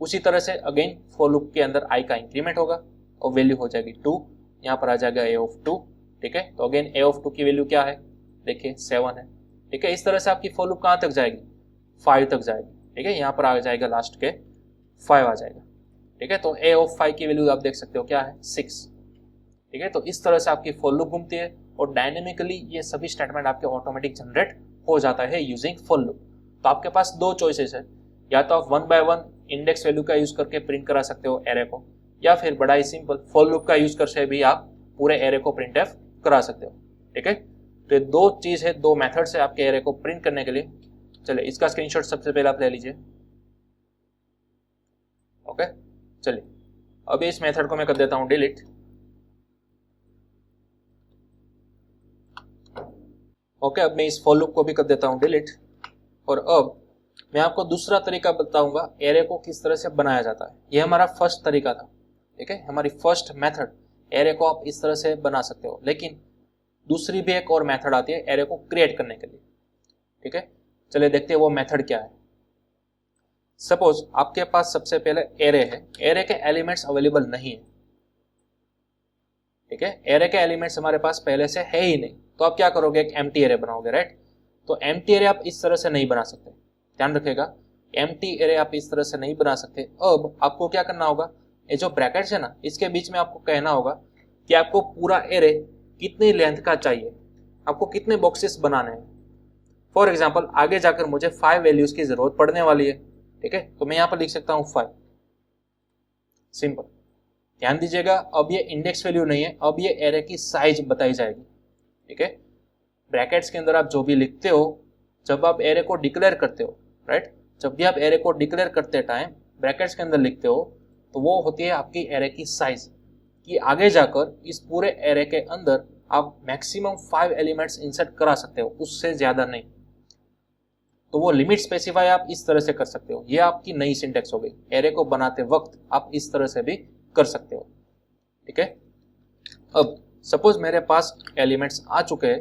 उसी तरह से अगेन फॉर लूप के अंदर आई का इंक्रीमेंट होगा और वैल्यू हो जाएगी 2, यहाँ पर आ जाएगा ए ऑफ 2, ठीक है। तो अगेन ए ऑफ 2 की वैल्यू क्या है? देखिए 7 है, ठीक है। इस तरह से आपकी फॉर लूप कहाँ तक जाएगी? 5 तक जाएगी, ठीक है। यहाँ पर आ जाएगा लास्ट के 5 आ जाएगा, ठीक है। तो ए ऑफ 5 की वैल्यू आप देख सकते हो क्या है? 6, ठीक है। तो इस तरह से आपकी फॉर लूप घूमती है और डायनेमिकली ये सभी स्टेटमेंट आपके ऑटोमेटिक जनरेट हो जाता है यूजिंग फॉर लूप। तो आपके पास दो चॉइसेस है, या तो आप 1 बाय 1 इंडेक्स वैल्यू का यूज करके प्रिंट करा सकते हो एरे को, या फिर बड़ा ही सिंपल फॉर लूप का यूज करके भी आप पूरे एरे को प्रिंट एफ करा सकते हो। ठीक है, तो ये दो चीज है, दो मेथड्स है आपके एरे को प्रिंट करने के लिए। चलिए इसका स्क्रीनशॉट सबसे पहले आप ले लीजिए। ओके, चलिए अब इस मेथड को मैं कर देता हूं डिलीट। ओके, अब मैं इस फॉर लूप को भी कर देता हूं डिलीट। और अब मैं आपको दूसरा तरीका बताऊंगा एरे को किस तरह से बनाया जाता है। यह हमारा फर्स्ट तरीका था, ठीक है, हमारी फर्स्ट मेथड। एरे को आप इस तरह से बना सकते हो, लेकिन दूसरी भी एक और मेथड आती है एरे को क्रिएट करने के लिए। ठीक है, चलिए देखते हैं वो मेथड क्या है। सपोज आपके पास सबसे पहले एरे है, एरे के एलिमेंट्स अवेलेबल नहीं है। ठीक है, एरे के एलिमेंट्स हमारे पास पहले से है ही नहीं, तो आप क्या करोगे, एक एम्प्टी एरे बनाओगे, राइट। तो एम्प्टी एरे आप इस तरह से नहीं बना सकते, ध्यान रखिएगा, एम्प्टी एरे आप इस तरह से नहीं बना सकते। अब आपको क्या करना होगा, ये जो ब्रैकेट्स है ना, इसके बीच में आपको कहना होगा कि आपको पूरा एरे कितनी लेंथ का चाहिए, आपको कितने बॉक्सेस बनाने हैं। फॉर एग्जाम्पल आगे जाकर मुझे 5 वैल्यूज की जरूरत पड़ने वाली है, ठीक है, तो मैं यहाँ पर लिख सकता हूँ 5, सिंपल। ध्यान दीजिएगा, अब ये इंडेक्स वैल्यू नहीं है, अब ये एरे की साइज बताई जाएगी। ठीक है, ब्रैकेट्स के अंदर आप जो भी लिखते हो, जब आप एरे को डिक्लेयर करते हो, राइट, जब भी आप एरे को डिक्लेयर करते टाइम ब्रैकेट्स के अंदर लिखते हो, तो वो होती है आपकी एरे की साइज, कि आगे जाकर इस पूरे एरे के अंदर आप मैक्सिमम 5 एलिमेंट्स इंसर्ट करा सकते हो, उससे ज्यादा नहीं। तो वो लिमिट स्पेसिफाई आप इस तरह से कर सकते हो। ये आपकी नई सिंटेक्स हो गई, एरे को बनाते वक्त आप इस तरह से भी कर सकते हो। ठीक है, अब सपोज मेरे पास एलिमेंट्स आ चुके हैं,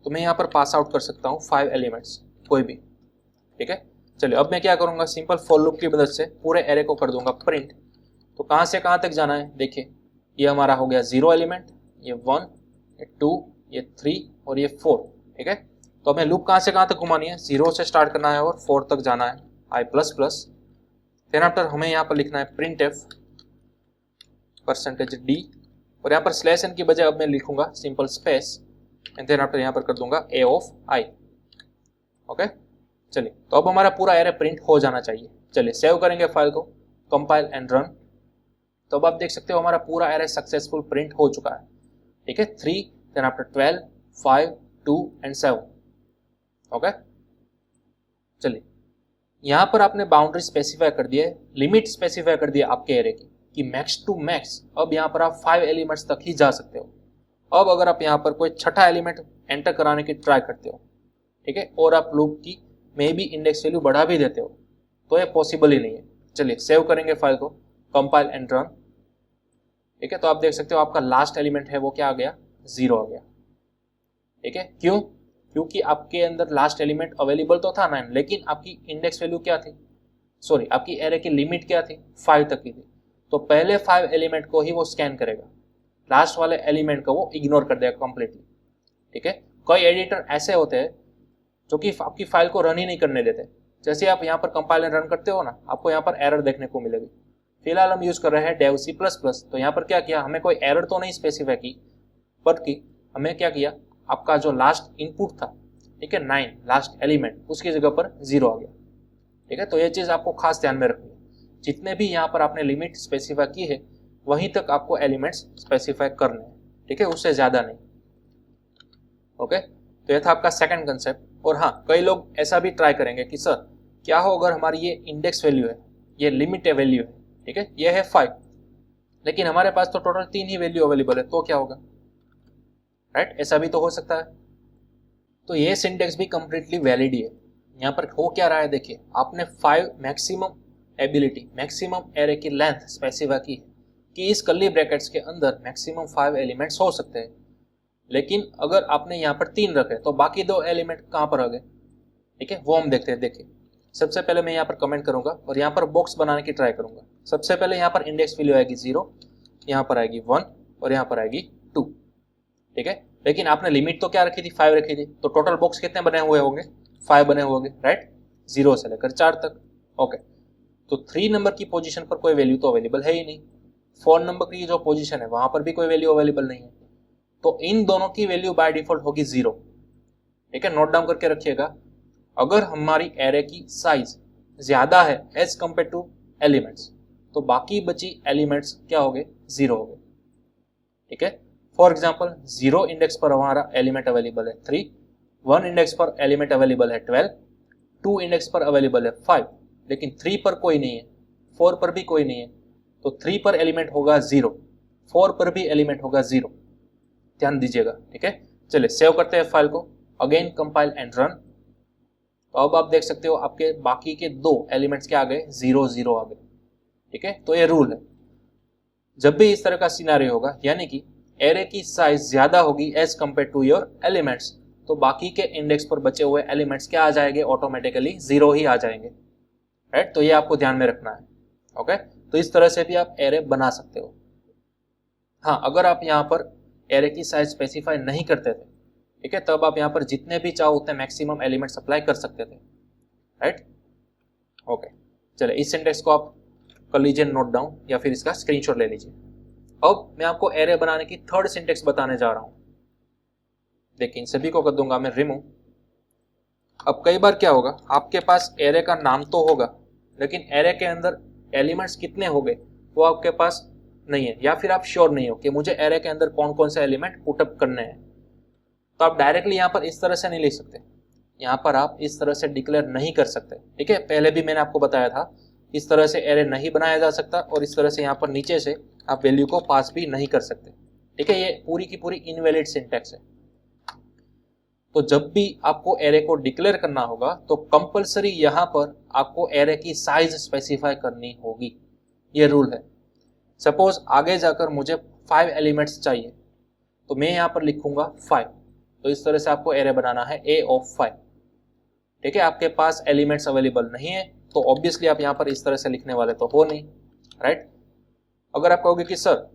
तो मैं यहाँ पर पास आउट कर सकता हूँ 5 एलिमेंट्स, कोई भी। ठीक है, चलिए अब मैं क्या करूँगा, सिंपल फॉर लूप की मदद से पूरे एरे को कर दूंगा प्रिंट। तो कहाँ से कहाँ तक जाना है, देखिए ये हमारा हो गया 0 एलिमेंट, ये 1, ये 2, ये 3 और ये 4। ठीक है, तो हमें लूप कहाँ से कहाँ तक घुमानी है, 0 से स्टार्ट करना है और 4 तक जाना है, i प्लस प्लस। फिर आफ्टर हमें यहाँ पर लिखना है प्रिंट एफ %d, और यहाँ पर स्लैश एन की बजाय अब मैं लिखूंगा simple space, and then after यहाँ पर कर दूंगा a ऑफ i। ओके, चलिए तो अब हमारा पूरा एरे प्रिंट हो जाना चाहिए। चलिए सेव करेंगे फाइल को, कंपाइल एंड रन। तो अब आप देख सकते हो हमारा पूरा एरे सक्सेसफुल प्रिंट हो चुका है। ठीक है, 3, देन आफ्टर 12, 5, 2 एंड 7। ओके, चलिए यहाँ पर आपने बाउंड्री स्पेसिफाई कर दिया है, लिमिट स्पेसिफाई कर दिया आपके एरे की, कि मैक्स टू मैक्स अब यहाँ पर आप 5 एलिमेंट्स तक ही जा सकते हो। अब अगर आप यहाँ पर कोई छठा एलिमेंट एंटर कराने की ट्राई करते हो, ठीक है, और आप लूप की मे भी इंडेक्स वैल्यू बढ़ा भी देते हो, तो ये पॉसिबल ही नहीं है। चलिए सेव करेंगे फाइल को, कंपाइल एंड रन। ठीक है, तो आप देख सकते हो आपका लास्ट एलिमेंट है वो क्या आ गया, 0 आ गया। ठीक है, क्यों, क्योंकि आपके अंदर लास्ट एलिमेंट अवेलेबल तो था 9, लेकिन आपकी इंडेक्स वैल्यू क्या थी, सॉरी आपकी एरे की लिमिट क्या थी, 5 तक की थी। तो पहले 5 एलिमेंट को ही वो स्कैन करेगा, लास्ट वाले एलिमेंट को वो इग्नोर कर देगा कंप्लीटली। ठीक है, कई एडिटर ऐसे होते हैं जो कि आपकी फाइल को रन ही नहीं करने देते। जैसे आप यहाँ पर कंपाइल एंड रन करते हो ना, आपको यहाँ पर एरर देखने को मिलेगी। फिलहाल हम यूज कर रहे हैं डेव C++, तो यहाँ पर क्या किया, हमें कोई एरर तो नहीं स्पेसिफाई की, बट की हमें क्या किया, आपका जो लास्ट इनपुट था, ठीक है 9 लास्ट एलिमेंट, उसकी जगह पर 0 आ गया। ठीक है, तो ये चीज आपको खास ध्यान में रखनी है। जितने भी यहाँ पर आपने लिमिट स्पेसिफाई की है, वहीं तक आपको एलिमेंट्स स्पेसिफाई करने हैं। ठीक है, उससे ज्यादा नहीं। ओके, तो यह था आपका सेकंड कंसेप्ट। और हाँ, कई लोग ऐसा भी ट्राई करेंगे कि सर क्या हो अगर हमारी ये इंडेक्स वैल्यू है, ये लिमिट वैल्यू है, ठीक है, ये है 5, लेकिन हमारे पास तो टोटल 3 ही वैल्यू अवेलेबल है, तो क्या होगा, राइट, ऐसा भी तो हो सकता है। तो ये सिंटेक्स भी कंप्लीटली वैलिड ही है। यहाँ पर हो क्या रहा है, देखिए आपने 5 मैक्सिमम एबिलिटी, मैक्सिमम एरे की लेंथ स्पेसिफाई की है कि इस कर्ली ब्रैकेट्स के अंदर मैक्सिमम 5 एलिमेंट्स हो सकते हैं। लेकिन अगर आपने यहाँ पर 3 रखे, तो बाकी 2 एलिमेंट कहाँ पर आ गए, ठीक है, वो हम देखते हैं। देखिए सबसे पहले मैं यहाँ पर कमेंट करूंगा और यहाँ पर बॉक्स बनाने की ट्राई करूंगा। सबसे पहले यहाँ पर इंडेक्स वैल्यू आएगी 0, यहाँ पर आएगी 1 और यहाँ पर आएगी 2। ठीक है, लेकिन आपने लिमिट तो क्या रखी थी, 5 रखी थी, तो टोटल बॉक्स कितने बने हुए होंगे, 5 बने हुए होंगे, राइट, 0 से लेकर 4 तक। ओके, तो 3 नंबर की पोजीशन पर कोई वैल्यू तो अवेलेबल है ही नहीं। 4 नंबर की जो पोजीशन है वहां पर भी कोई वैल्यू अवेलेबल नहीं है। तो इन दोनों की वैल्यू बाय डिफॉल्ट होगी 0। ठीक है, नोट डाउन करके रखिएगा। अगर हमारी एरे की साइज ज्यादा है एज कंपेयर टू एलिमेंट्स, तो बाकी बची एलिमेंट्स क्या हो गए, 0 हो गए। ठीक है, फॉर एग्जाम्पल 0 इंडेक्स पर हमारा एलिमेंट अवेलेबल है 3, 1 इंडेक्स पर एलिमेंट अवेलेबल है 12, 2 इंडेक्स पर अवेलेबल है 5, लेकिन 3 पर कोई नहीं है, 4 पर भी कोई नहीं है, तो 3 पर एलिमेंट होगा 0, 4 पर भी एलिमेंट होगा 0। ध्यान दीजिएगा। ठीक है, चलिए सेव करते हैं फाइल को, अगेन कंपाइल एंड रन। तो अब आप देख सकते हो आपके बाकी के 2 एलिमेंट्स क्या आ गए, 0 0 आ गए। ठीक है, तो ये रूल है, जब भी इस तरह का सिनेरियो होगा, यानी कि एरे की साइज ज्यादा होगी as compare to your elements, तो बाकी के इंडेक्स पर बचे हुए एलिमेंट्स क्या आ जाएंगे, ऑटोमेटिकली 0 ही आ जाएंगे। राइट, तो ये आपको ध्यान में रखना है। ओके, तो इस तरह से भी आप एरे बना सकते हो। हाँ, अगर आप यहाँ पर एरे की साइज स्पेसिफाई नहीं करते थे, ठीक है, तब आप यहाँ पर जितने भी चाहो उतने मैक्सिमम एलिमेंट्स अप्लाई कर सकते थे। राइट, ओके, चलिए इस सिंटेक्स को आप कर लीजिए नोट डाउन या फिर इसका स्क्रीनशॉट ले लीजिए। अब मैं आपको एरे बनाने की थर्ड सिंटेक्स बताने जा रहा हूं। देखिए, इन सभी को कर दूंगा मैं रिमूव। अब कई बार क्या होगा, आपके पास एरे का नाम तो होगा, लेकिन एरे के अंदर एलिमेंट्स कितने हो गए वो आपके पास नहीं है, या फिर आप श्योर नहीं हो कि मुझे एरे के अंदर कौन कौन से एलिमेंट पुटअप करने हैं। तो आप डायरेक्टली यहाँ पर इस तरह से नहीं लिख सकते, यहाँ पर आप इस तरह से डिक्लेयर नहीं कर सकते। ठीक है, पहले भी मैंने आपको बताया था, इस तरह से एरे नहीं बनाया जा सकता, और इस तरह से यहाँ पर नीचे से आप वैल्यू को पास भी नहीं कर सकते। ठीक है, ये पूरी की पूरी इनवैलिड सिंटैक्स है। तो जब भी आपको एरे को डिक्लेयर करना होगा तो कंपलसरी यहाँ पर आपको एरे की साइज स्पेसिफाई करनी होगी, ये रूल है। सपोज आगे जाकर मुझे 5 एलिमेंट्स चाहिए, तो मैं यहाँ पर लिखूंगा 5, तो इस तरह से आपको एरे बनाना है a of 5। ठीक है, आपके पास एलिमेंट्स अवेलेबल नहीं है, तो ऑब्वियसली आप यहाँ पर इस तरह से लिखने वाले तो हो नहीं। राइट, अगर आप कहोगे कि सर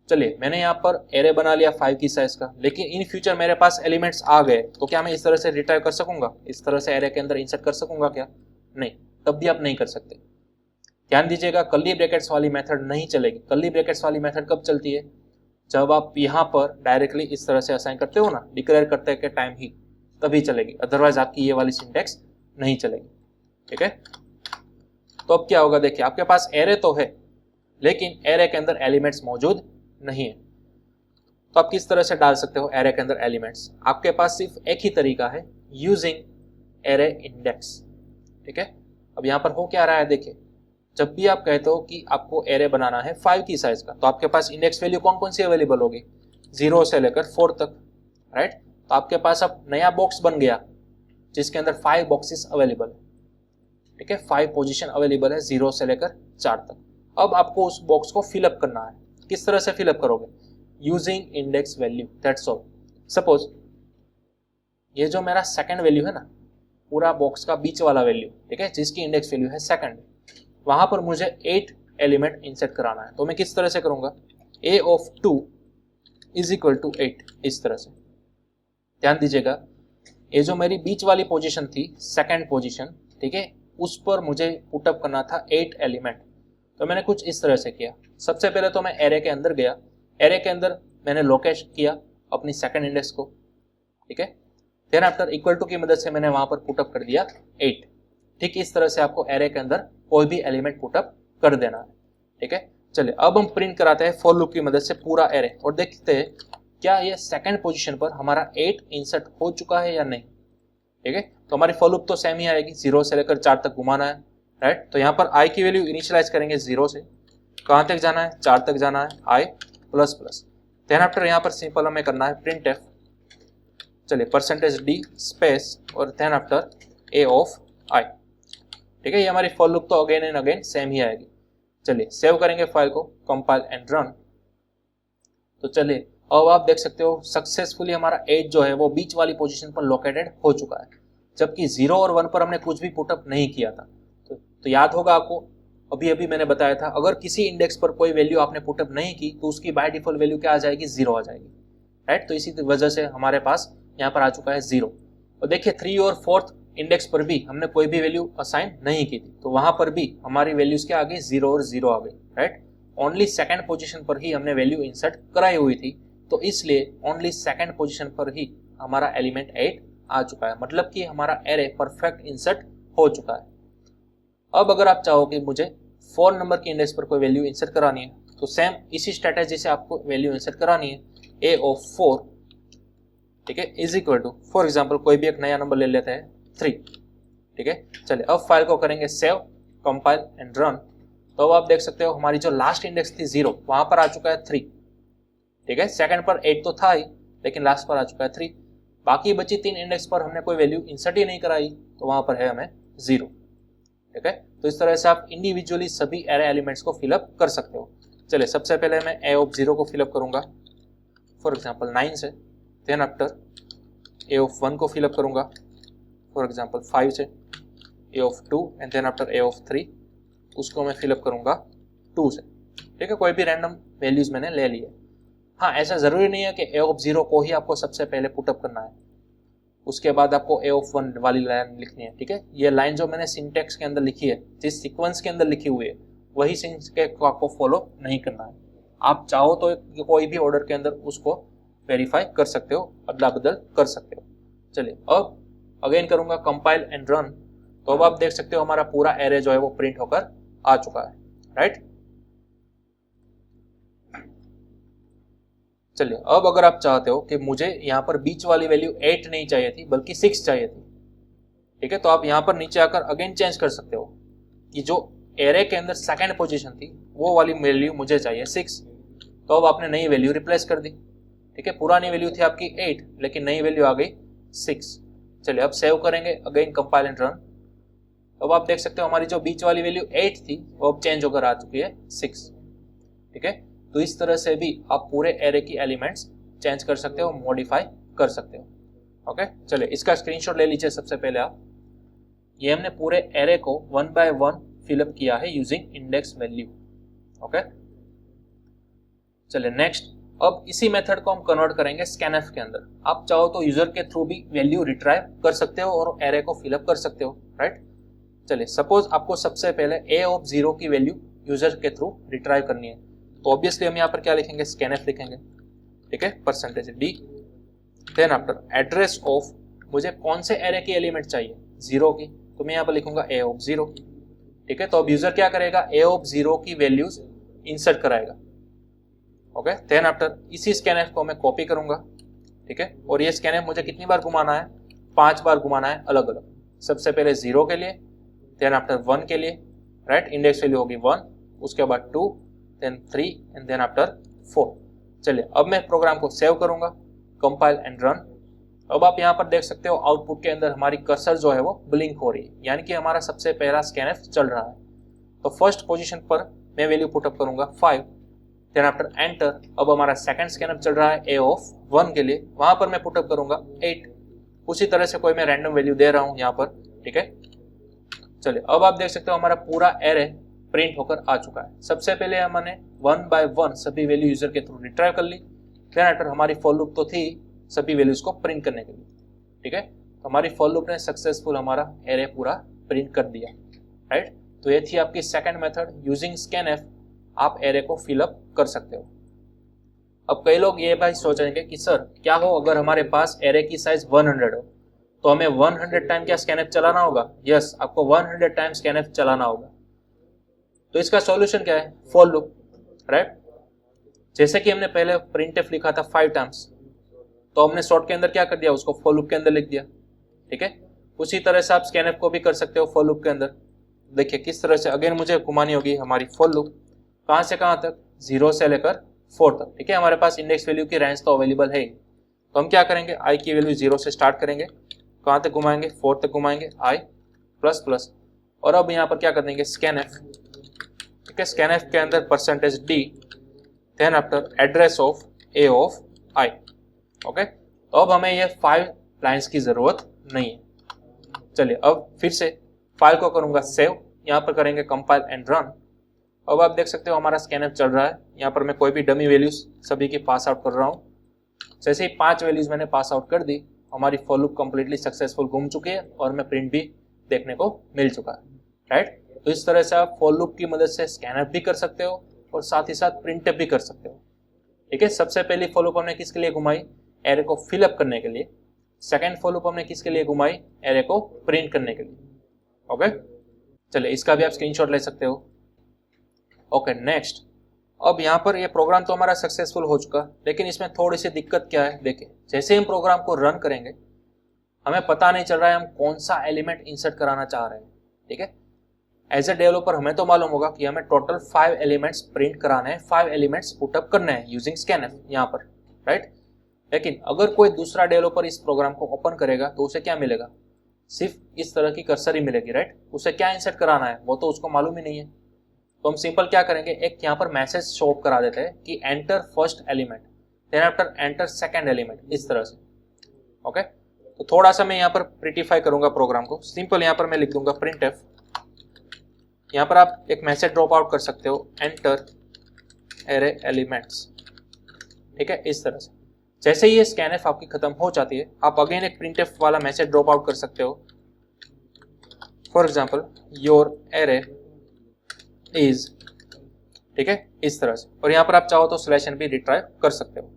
चलिए मैंने यहाँ पर एरे बना लिया 5 की साइज का, लेकिन इन फ्यूचर मेरे पास एलिमेंट्स आ गए, तो क्या मैं इस तरह से रिट्राइव कर सकूंगा, इस तरह से एरे के अंदर इंसर्ट कर सकूंगा क्या? नहीं, तब भी आप नहीं कर सकते। ध्यान दीजिएगा, कर्ली ब्रैकेट्स वाली मेथड नहीं चलेगी। कर्ली ब्रैकेट्स वाली मेथड कब चलती है, जब आप यहाँ पर डायरेक्टली इस तरह से असाइन करते हो ना, डिक्लेयर करते के टाइम ही, तभी चलेगी, अदरवाइज आपकी ये वाली सिंटेक्स नहीं चलेगी। ठीक है, तो अब क्या होगा, देखिए आपके पास एरे तो है, लेकिन एरे के अंदर एलिमेंट्स मौजूद नहीं है। तो आप किस तरह से डाल सकते हो एरे के अंदर एलिमेंट्स? आपके पास सिर्फ एक ही तरीका है, यूजिंग एरे इंडेक्स। ठीक है, अब यहाँ पर हो क्या रहा है, देखिए जब भी आप कहते हो कि आपको एरे बनाना है 5 की साइज का, तो आपके पास इंडेक्स वैल्यू कौन कौन सी अवेलेबल होगी, 0 से लेकर 4 तक। राइट, तो आपके पास अब नया बॉक्स बन गया जिसके अंदर 5 बॉक्सेस अवेलेबल है। ठीक है, 5 पोजीशन अवेलेबल है 0 से लेकर 4 तक। अब आपको उस बॉक्स को फिलअप करना है। किस तरह से फिलअप करोगे? Using index value, that's all. Suppose ये जो मेरा सेकंड वैल्यू है ना, पूरा बॉक्स का बीच वाला वैल्यू, ठीक है, जिसकी इंडेक्स वैल्यू है सेकंड, वहां पर मुझे 8 एलिमेंट इंसर्ट कराना है। तो मैं किस तरह से करूंगा, a of 2 is equal to 8, इस तरह से। ध्यान दीजिएगा, ये जो मेरी बीच वाली पोजीशन थी, सेकंड पोजीशन, ठीक है, उस पर मुझे पुटअप करना था 8 एलिमेंट। तो मैंने कुछ इस तरह से किया। सबसे पहले तो मैं एरे के अंदर गया, एरे के अंदर मैंने लोकेट किया अपनी सेकंड इंडेक्स को। ठीक है, देन आफ्टर इक्वल टू की मदद से मैंने वहां पर पुटअप कर दिया 8। ठीक इस तरह से आपको एरे के अंदर कोई भी एलिमेंट पुटअप कर देना है। ठीक है, चलिए अब हम प्रिंट कराते हैं फॉर लूप की मदद से पूरा एरे, और देखते हैं क्या ये सेकंड पोजीशन पर हमारा 8 इंसर्ट हो चुका है या नहीं। ठीक है, तो हमारी फॉर लूप तो सेम ही आएगी, 0 से लेकर 4 तक घुमाना है। राइट, तो यहाँ पर i की वैल्यू इनिशियलाइज करेंगे 0 से, कहाँ तक जाना है, 4 तक जाना है, i plus plus. Then after यहाँ पर सिंपल हमें करना है प्रिंट एफ। चलिए %d स्पेस और then after a of i। ठीक है, ये हमारी फॉर लूप तो अगेन एंड अगेन सेम ही आएगी। चलिए सेव करेंगे फाइल को, कंपाइल एंड रन। तो चलिए अब आप देख सकते हो सक्सेसफुली हमारा 8 जो है वो बीच वाली पोजीशन पर लोकेटेड हो चुका है, जबकि 0 और 1 पर हमने कुछ भी पुटअप नहीं किया था। तो याद होगा आपको, अभी अभी मैंने बताया था, अगर किसी इंडेक्स पर कोई वैल्यू आपने पुटअप नहीं की तो उसकी बाय डिफॉल्ट वैल्यू क्या आ जाएगी, 0 आ जाएगी। राइट, तो इसी वजह से हमारे पास यहाँ पर आ चुका है 0। और देखिए 3 और 4th इंडेक्स पर भी हमने कोई भी वैल्यू असाइन नहीं की थी, तो वहां पर भी हमारी वैल्यूज क्या आ गई, 0 और 0 आ गई। राइट, ओनली सेकंड पोजीशन पर ही हमने वैल्यू इंसर्ट कराई हुई थी, तो इसलिए ओनली सेकंड पोजीशन पर ही हमारा एलिमेंट 8 आ चुका है, मतलब कि हमारा एरे परफेक्ट इंसर्ट हो चुका है। अब अगर आप चाहो कि मुझे 4 नंबर की इंडेक्स पर कोई वैल्यू इंसर्ट करानी है, तो सेम इसी स्ट्रेटेजी से आपको वैल्यू इंसर्ट करानी है। a ऑफ 4, ठीक है, is equal to, for example कोई भी एक नया नंबर ले लेते हैं 3, ठीक है। चलिए अब फाइल को करेंगे सेव, कंपाइल एंड रन। तो अब आप देख सकते हो हमारी जो लास्ट इंडेक्स थी 0, वहां पर आ चुका है 3, ठीक है। सेकंड पर 8 तो था ही, लेकिन लास्ट पर आ चुका है 3। बाकी बची 3 इंडेक्स पर हमने कोई वैल्यू इंसर्ट ही नहीं कराई, तो वहां पर है हमें 0, ठीक है। तो इस तरह से आप इंडिविजुअली सभी एरे एलिमेंट्स को फिलअप कर सकते हो। चलिए सबसे पहले मैं a ऑफ 0 को फिलअप करूंगा, फॉर एग्जाम्पल 9 से। देन आफ्टर a ऑफ 1 को फिलअप करूंगा, फॉर एग्जाम्पल 5 से। a of 2 and then after a of 3, उसको मैं फिलअप करूंगा 2 से, ठीक है। कोई भी रैंडम वैल्यूज मैंने ले लिए। हाँ, ऐसा जरूरी नहीं है कि a ऑफ 0 को ही आपको सबसे पहले पुटअप करना है, उसके बाद आपको a ऑफ 1 वाली लाइन लिखनी है, ठीक है। ये लाइन जो मैंने सिंटेक्स के अंदर लिखी है, जिस सीक्वेंस के अंदर लिखी हुई है, वही सिंटेक्स को आपको फॉलो नहीं करना है। आप चाहो तो कोई भी ऑर्डर के अंदर उसको वेरीफाई कर सकते हो, अदला बदल कर सकते हो। चलिए अब अगेन करूंगा कंपाइल एंड रन। तो अब आप देख सकते हो हमारा पूरा एरे जो है वो प्रिंट होकर आ चुका है, राइट। चलिए अब अगर आप चाहते हो कि मुझे यहाँ पर बीच वाली वैल्यू 8 नहीं चाहिए थी बल्कि 6 चाहिए थी, ठीक है, तो आप यहाँ पर नीचे आकर अगेन चेंज कर सकते हो कि जो एरे के अंदर सेकंड पोजीशन थी वो वाली वैल्यू मुझे चाहिए 6। तो अब आपने नई वैल्यू रिप्लेस कर दी, ठीक है। पुरानी वैल्यू थी आपकी 8, लेकिन नई वैल्यू आ गई 6। चलिए अब सेव करेंगे, अगेन कंपाइल एंड रन। अब आप देख सकते हो हमारी जो बीच वाली वैल्यू 8 थी वो अब चेंज होकर आ चुकी है 6, ठीक है। तो इस तरह से भी आप पूरे एरे की एलिमेंट्स चेंज कर सकते हो, मॉडिफाई कर सकते हो, ओके। चलिए इसका स्क्रीनशॉट ले लीजिए सबसे पहले आप। ये हमने पूरे एरे को 1 बाय 1 फिलअप किया है यूजिंग इंडेक्स वैल्यू, ओके। चलिए नेक्स्ट, अब इसी मेथड को हम कन्वर्ट करेंगे स्कैनफ के अंदर। आप चाहो तो यूजर के थ्रू भी वैल्यू रिट्राइव कर सकते हो और एरे को फिलअप कर सकते हो, राइट। चलिए सपोज आपको सबसे पहले a ऑफ 0 की वैल्यू यूजर के थ्रू रिट्राइव करनी है, तो ऑब्वियसली हम यहाँ पर क्या लिखेंगे, स्कैनफ लिखेंगे, ठीक है, %d। Then after address of, मुझे कौन से एरे की एलिमेंट चाहिए, 0 की, तो मैं यहाँ पर लिखूंगा a ऑफ 0, ठीक है। तो अब यूजर क्या करेगा, a ऑफ 0 की वैल्यूज इंसर्ट कराएगा, ओके। देन आफ्टर इसी स्कैनफ को मैं कॉपी करूंगा, ठीक है, और ये स्कैनफ मुझे कितनी बार घुमाना है, 5 बार घुमाना है अलग अलग। सबसे पहले 0 के लिए, देन आफ्टर 1 के लिए, राइट, इंडेक्स वैल्यू होगी 1, उसके बाद 2, देन 3 एंड देन आफ्टर 4। चलिए अब मैं प्रोग्राम को सेव करूंगा, कंपाइल एंड रन। अब आप यहाँ पर देख सकते हो आउटपुट के अंदर हमारी कर्सर जो है वो ब्लिंक हो रही है, यानी कि हमारा सबसे पहला स्कैनफ चल रहा है। तो फर्स्ट पोजीशन पर मैं वैल्यू पुटअप करूंगा 5, देन आफ्टर एंटर। अब हमारा सेकंड स्कैनफ चल रहा है a ऑफ 1 के लिए, वहां पर मैं पुटअप करूंगा 8। उसी तरह से कोई मैं रैंडम वैल्यू दे रहा हूं यहाँ पर, ठीक है। चलिए अब आप देख सकते हो हमारा पूरा एरे प्रिंट होकर आ चुका है। सबसे पहले हमने 1 बाय 1 सभी वैल्यू यूजर के थ्रू रिट्राइव कर ली, देन आफ्टर हमारी फॉर लूप तो थी सभी वैल्यूज को प्रिंट करने के लिए, ठीक है। तो हमारी फॉर लूप ने सक्सेसफुल हमारा एरे पूरा प्रिंट कर दिया, राइट। तो ये थी आपकी सेकंड मेथड, यूजिंग स्कैनफ आप एरे को फिलअप कर सकते हो। अब कई लोग ये भाई सोचेंगे कि सर क्या हो अगर हमारे पास एरे की साइज 100 हो, तो हमें 100 टाइम क्या स्कैनफ चलाना होगा? यस, आपको 100 टाइम स्कैनफ चलाना होगा। तो इसका सॉल्यूशन क्या है? For loop, right. जैसे कि हमने पहले प्रिंटफ लिखा था 5 टाइम्स, तो हमने शॉर्ट के अंदर क्या कर दिया, उसको फॉर लूप के अंदर लिख दिया, ठीक है। उसी तरह से आप स्कैनफ को भी कर सकते हो फॉर लूप के अंदर। देखिए किस तरह से, अगेन मुझे घुमानी होगी हमारी फॉर लूप, कहाँ से कहाँ तक, 0 से लेकर 4 तक, ठीक है। हमारे पास इंडेक्स वैल्यू की रेंज तो अवेलेबल है। तो हम क्या करेंगे, i की वैल्यू 0 से स्टार्ट करेंगे, कहाँ तक घुमाएंगे, 4 तक घुमाएंगे, i ++। और अब यहाँ पर क्या कर देंगे, स्कैनफ, ठीक है। स्कैनफ के अंदर %d, then after address of a of i, okay. तो अब हमें ये 5 लाइंस की जरूरत नहीं है। चलिए अब फिर से फाइल को करूंगा सेव, यहाँ पर करेंगे कंपाइल एंड रन। अब आप देख सकते हो हमारा स्कैनफ चल रहा है। यहाँ पर मैं कोई भी डमी वैल्यूज सभी की पास आउट कर रहा हूँ। जैसे ही 5 वैल्यूज मैंने पास आउट कर दी, हमारी फॉर लूप कंप्लीटली सक्सेसफुल घूम चुकी है और हमें प्रिंट भी देखने को मिल चुका है, राइट। तो इस तरह से आप फॉर लूप की मदद से स्कैनफ भी कर सकते हो और साथ ही साथ प्रिंटअप भी कर सकते हो, ठीक है, सबसे पहली फॉर लूप हमने किसके लिए घुमाई, एरे को फिलअप करने के लिए। सेकेंड फॉर लूप हमने किसके लिए घुमाई, एरे को प्रिंट करने के लिए। ओके, चलिए इसका भी आप स्क्रीनशॉट ले सकते हो। ओके नेक्स्ट, अब यहाँ पर ये प्रोग्राम तो हमारा सक्सेसफुल हो चुका, लेकिन इसमें थोड़ी सी दिक्कत क्या है, देखिए जैसे हम प्रोग्राम को रन करेंगे हमें पता नहीं चल रहा है हम कौन सा एलिमेंट इंसर्ट कराना चाह रहे हैं। ठीक है, एज ए डेवलपर हमें तो मालूम होगा कि हमें टोटल 5 एलिमेंट्स प्रिंट कराने हैं, 5 एलिमेंट्स पुटअप करने हैं यूजिंग स्कैनफ यहाँ पर, राइट। लेकिन अगर कोई दूसरा डेवलपर इस प्रोग्राम को ओपन करेगा तो उसे क्या मिलेगा, सिर्फ इस तरह की कर्सर ही मिलेगी, राइट। उसे क्या इंसर्ट कराना है वो तो उसको मालूम ही नहीं है। तो हम सिंपल क्या करेंगे, एक यहाँ पर मैसेज शो अप करा देते हैं कि enter first element, then after enter second element, इस तरह से। ओके, तो थोड़ा सा मैं यहाँ पर प्रिटिफाई करूंगा प्रोग्राम को। सिंपल यहाँ पर मैं लिख दूंगा printf। यहाँ पर आप एक मैसेज ड्रॉप आउट कर सकते हो, एंटर एरे एलिमेंट्स। ठीक है, इस तरह से। जैसे ही ये स्कैनफ आपकी खत्म हो जाती है, आप अगेन एक printf वाला मैसेज ड्रॉप आउट कर सकते हो। For example your array is, ठीक है, इस तरह से। और यहाँ पर आप चाहो तो स्लैश भी रिट्राइव कर सकते हो।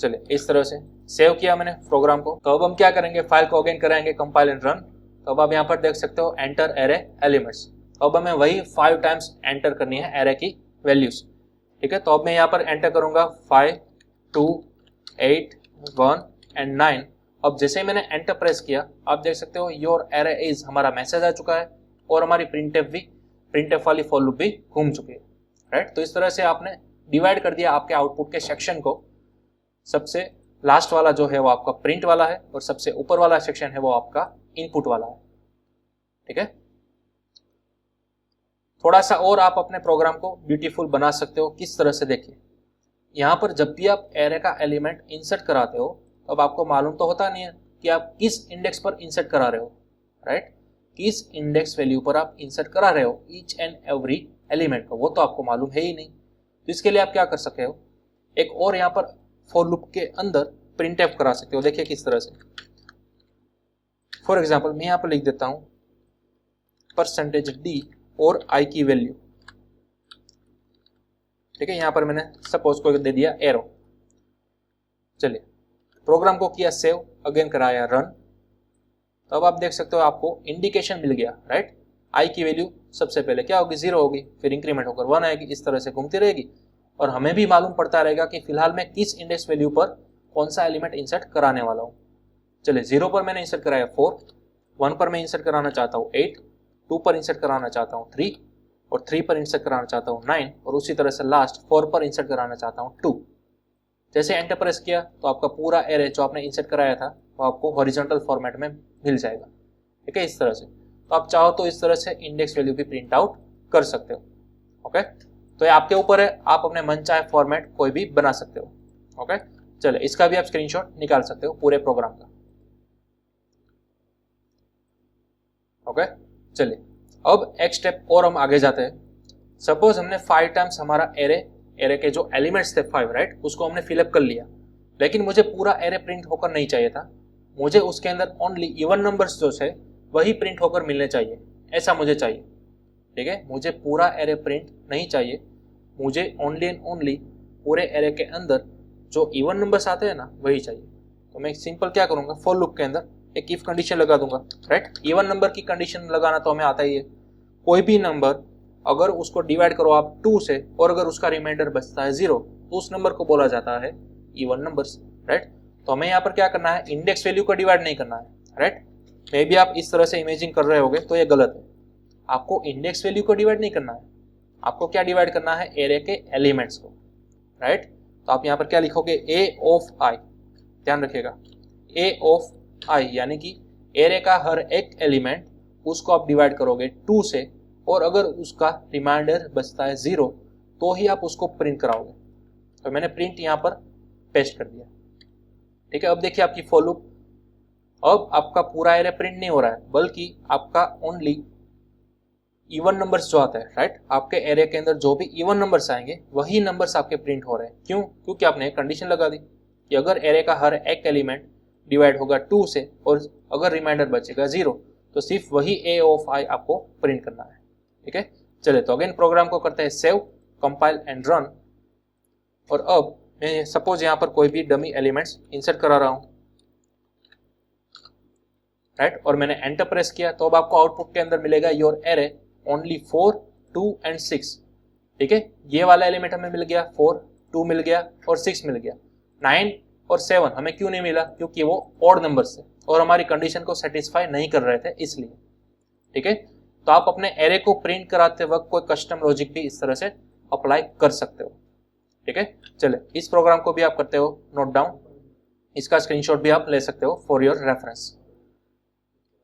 चलिए इस तरह से सेव किया मैंने प्रोग्राम को। तो अब हम क्या करेंगे, फाइल को अगेन कराएंगे कंपाइल एंड रन। तो अब आप यहाँ पर देख सकते हो एंटर एरे एलिमेंट्स। अब हमें वही 5 टाइम्स एंटर करनी है एरे की वैल्यूज। ठीक है, तो अब मैं यहाँ पर एंटर करूंगा 5, 2, 8, 1 एंड 9। अब जैसे ही मैंने एंटर प्रेस किया आप देख सकते हो योर एरे इज, हमारा मैसेज आ चुका है और हमारी प्रिंटफ वाली फॉर लूप भी घूम चुकी है, राइट। तो इस तरह से आपने डिवाइड कर दिया आपके आउटपुट के सेक्शन को। सबसे लास्ट वाला जो है वो आपका प्रिंट वाला है और सबसे ऊपर वाला सेक्शन है वो आपका इनपुट वाला है। ठीक है, थोड़ा सा और आप अपने प्रोग्राम को ब्यूटीफुल बना सकते हो। किस तरह से, देखिए यहाँ पर जब भी आप एरे का एलिमेंट इंसर्ट कराते हो तब आपको मालूम तो होता नहीं है कि आप किस इंडेक्स पर इंसर्ट करा रहे हो, राइट। किस इंडेक्स वैल्यू पर आप इंसर्ट करा रहे हो ईच एंड एवरी एलिमेंट को, वो तो आपको मालूम है ही नहीं। तो इसके लिए आप क्या कर सकते हो, एक और यहाँ पर फॉर लूप के अंदर प्रिंटफ करा सकते हो। देखिए किस तरह से। फॉर एग्जाम्पल मैं यहाँ पर लिख देता हूँ %d और i की वैल्यू। ठीक है, यहाँ पर मैंने सपोज को दे दिया एरो। चलिए प्रोग्राम को किया सेव, अगेन कराया रन। तो अब आप देख सकते हो आपको इंडिकेशन मिल गया, राइट। i की वैल्यू सबसे पहले क्या होगी, 0 होगी, फिर इंक्रीमेंट होकर 1 आएगी, इस तरह से घूमती रहेगी। और हमें भी मालूम पड़ता रहेगा कि फिलहाल मैं किस इंडेक्स वैल्यू पर कौन सा एलिमेंट इंसर्ट कराने वाला हूँ। चलिए 0 पर मैंने इंसर्ट कराया 4, 1 पर मैं इंसर्ट कराना चाहता हूँ 8, 2 पर इंसर्ट कराना चाहता हूँ 3 और 3 पर इंसर्ट कराना चाहता हूँ 9 और उसी तरह से लास्ट 4 पर इंसर्ट कराना चाहता हूँ 2। जैसे एंटर प्रेस किया तो आपका पूरा एरे जो आपने इंसर्ट कराया था वो आपको हॉरिजॉन्टल फॉर्मेट में मिल जाएगा। ठीक है, इस तरह से। तो आप चाहो तो इस तरह से इंडेक्स वैल्यू भी प्रिंट आउट कर सकते हो। ओके, तो ये आपके ऊपर है, आप अपने मन चाहे फॉर्मेट कोई भी बना सकते हो। ओके, चलिए इसका भी आप स्क्रीनशॉट निकाल सकते हो पूरे प्रोग्राम का। ओके, चलिए अब एक स्टेप और हम आगे जाते हैं। सपोज हमने 5 टाइम्स हमारा एरे के जो एलिमेंट्स थे 5, राइट, उसको हमने फिलअप कर लिया, लेकिन मुझे पूरा एरे प्रिंट होकर नहीं चाहिए था। मुझे उसके अंदर ओनली इवन नंबर्स जो है वही प्रिंट होकर मिलने चाहिए, ऐसा मुझे चाहिए। ठीक है, मुझे पूरा एरे प्रिंट नहीं चाहिए, मुझे ओनली एंड ओनली पूरे एरे के अंदर जो इवन नंबर्स आते हैं ना वही चाहिए। तो मैं सिंपल क्या करूंगा, फॉर लूप के अंदर एक इफ कंडीशन लगा दूंगा, राइट। इवन नंबर की कंडीशन लगाना तो हमें आता ही है। कोई भी नंबर अगर उसको डिवाइड करो आप 2 से और अगर उसका रिमाइंडर बचता है 0 तो उस नंबर को बोला जाता है इवन नंबर्स, राइट। तो हमें यहाँ पर क्या करना है, इंडेक्स वैल्यू को डिवाइड नहीं करना है, राइट। मे भी आप इस तरह से इमेजिन कर रहे होगे तो ये गलत है। आपको इंडेक्स वैल्यू को डिवाइड नहीं करना है, आपको क्या डिवाइड करना है, एरे के एलिमेंट्स को, राइट। तो आप यहाँ पर क्या लिखोगे, a ऑफ i, ध्यान रखिएगा a ऑफ i, यानी कि एरे का हर एक एलिमेंट उसको आप डिवाइड करोगे 2 से और अगर उसका रिमाइंडर बचता है 0 तो ही आप उसको प्रिंट कराओगे। तो मैंने प्रिंट यहाँ पर पेस्ट कर दिया। ठीक है, अब देखिए आपकी फॉर लूप, अब आपका पूरा एरे प्रिंट नहीं हो रहा है बल्कि आपका ओनली इवन नंबर्स जो आता है, राइट। आपके एरे के अंदर जो भी इवन नंबर्स आएंगे वही नंबर्स आपके प्रिंट हो रहे हैं। क्यों? क्योंकि आपने एक कंडीशन लगा दी कि अगर एरे का हर एक एलिमेंट डिवाइड होगा 2 से और अगर रिमाइंडर बचेगा 0 तो सिर्फ वही a ऑफ i आपको प्रिंट करना है। ठीक है, चलिए तो अगेन प्रोग्राम को करते हैं सेव, कंपाइल एंड रन। और अब मैं सपोज यहाँ पर कोई भी डमी एलिमेंट्स इंसर्ट करा रहा हूँ, राइट, और मैंने एंटर प्रेस किया तो अब आपको आउटपुट के अंदर मिलेगा योर एरे ओनली 4, 2 एंड 6। ठीक है, ये वाला एलिमेंट हमें मिल गया 4, 2 मिल गया और 6 मिल गया। 9 और 7 हमें क्यों नहीं मिला? क्योंकि वो ऑड नंबर्स थे और हमारी कंडीशन को सेटिस्फाई नहीं कर रहे थे इसलिए। ठीक है, तो आप अपने एरे को प्रिंट कराते वक्त कोई कस्टम लॉजिक भी इस तरह से अप्लाई कर सकते हो। ठीक है, चले इस प्रोग्राम को भी आप करते हो नोट डाउन, इसका स्क्रीनशॉट भी आप ले सकते हो फॉर योर रेफरेंस।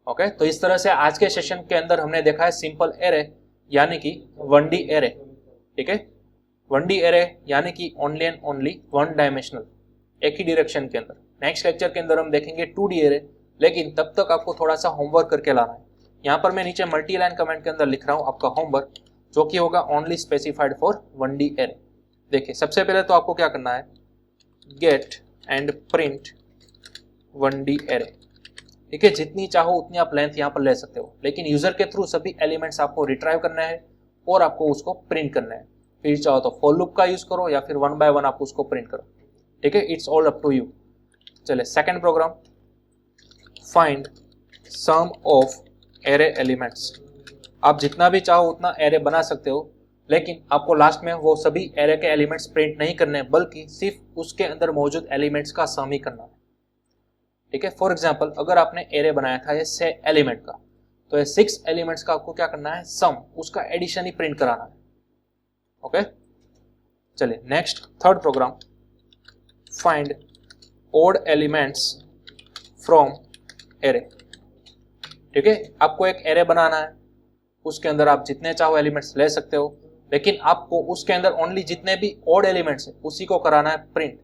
ओके, तो इस तरह से आज के सेशन के अंदर हमने देखा है सिंपल एरे यानी कि 1D एरे। ठीक है, 1D एरे यानी कि ओनली एंड ओनली 1 डायमेंशनल, एक ही डायरेक्शन के अंदर। नेक्स्ट लेक्चर के अंदर हम देखेंगे 2D एरे, लेकिन तब तक आपको थोड़ा सा होमवर्क करके लाना है। यहाँ पर मैं नीचे मल्टी लाइन कमेंट के अंदर लिख रहा हूँ आपका होमवर्क, जो कि होगा only specified for 1D array. देखिए, सबसे पहले तो आपको क्या करना है, gate and print 1D array. ठीक है, जितनी चाहो उतनी आप लेंथ यहाँ पर ले सकते हो, लेकिन यूजर के थ्रू सभी एलिमेंट्स आपको रिट्राइव करना है और आपको उसको प्रिंट करना है। फिर चाहो तो फॉर लूप का यूज करो या फिर 1 बाय 1 आप उसको प्रिंट करो। ठीक है, it's all up to you. चले second program, find sum of array elements. आप जितना भी चाहो उतना एरे बना सकते हो, लेकिन आपको लास्ट में वो सभी एरे के एलिमेंट्स प्रिंट नहीं करने, बल्कि सिर्फ उसके अंदर मौजूद एलिमेंट्स का सम ही करना है। ठीक है, फॉर एग्जाम्पल अगर आपने एरे बनाया था ये 6 एलिमेंट का, तो ये 6 एलिमेंट्स का आपको क्या करना है, सम, उसका एडिशन ही प्रिंट कराना है। ओके, चलिए next third program, find odd elements from array. ठीक है, आपको एक एरे बनाना है, उसके अंदर आप जितने चाहो एलिमेंट्स ले सकते हो, लेकिन आपको उसके अंदर ओनली जितने भी ओड एलिमेंट्स है उसी को कराना है प्रिंट।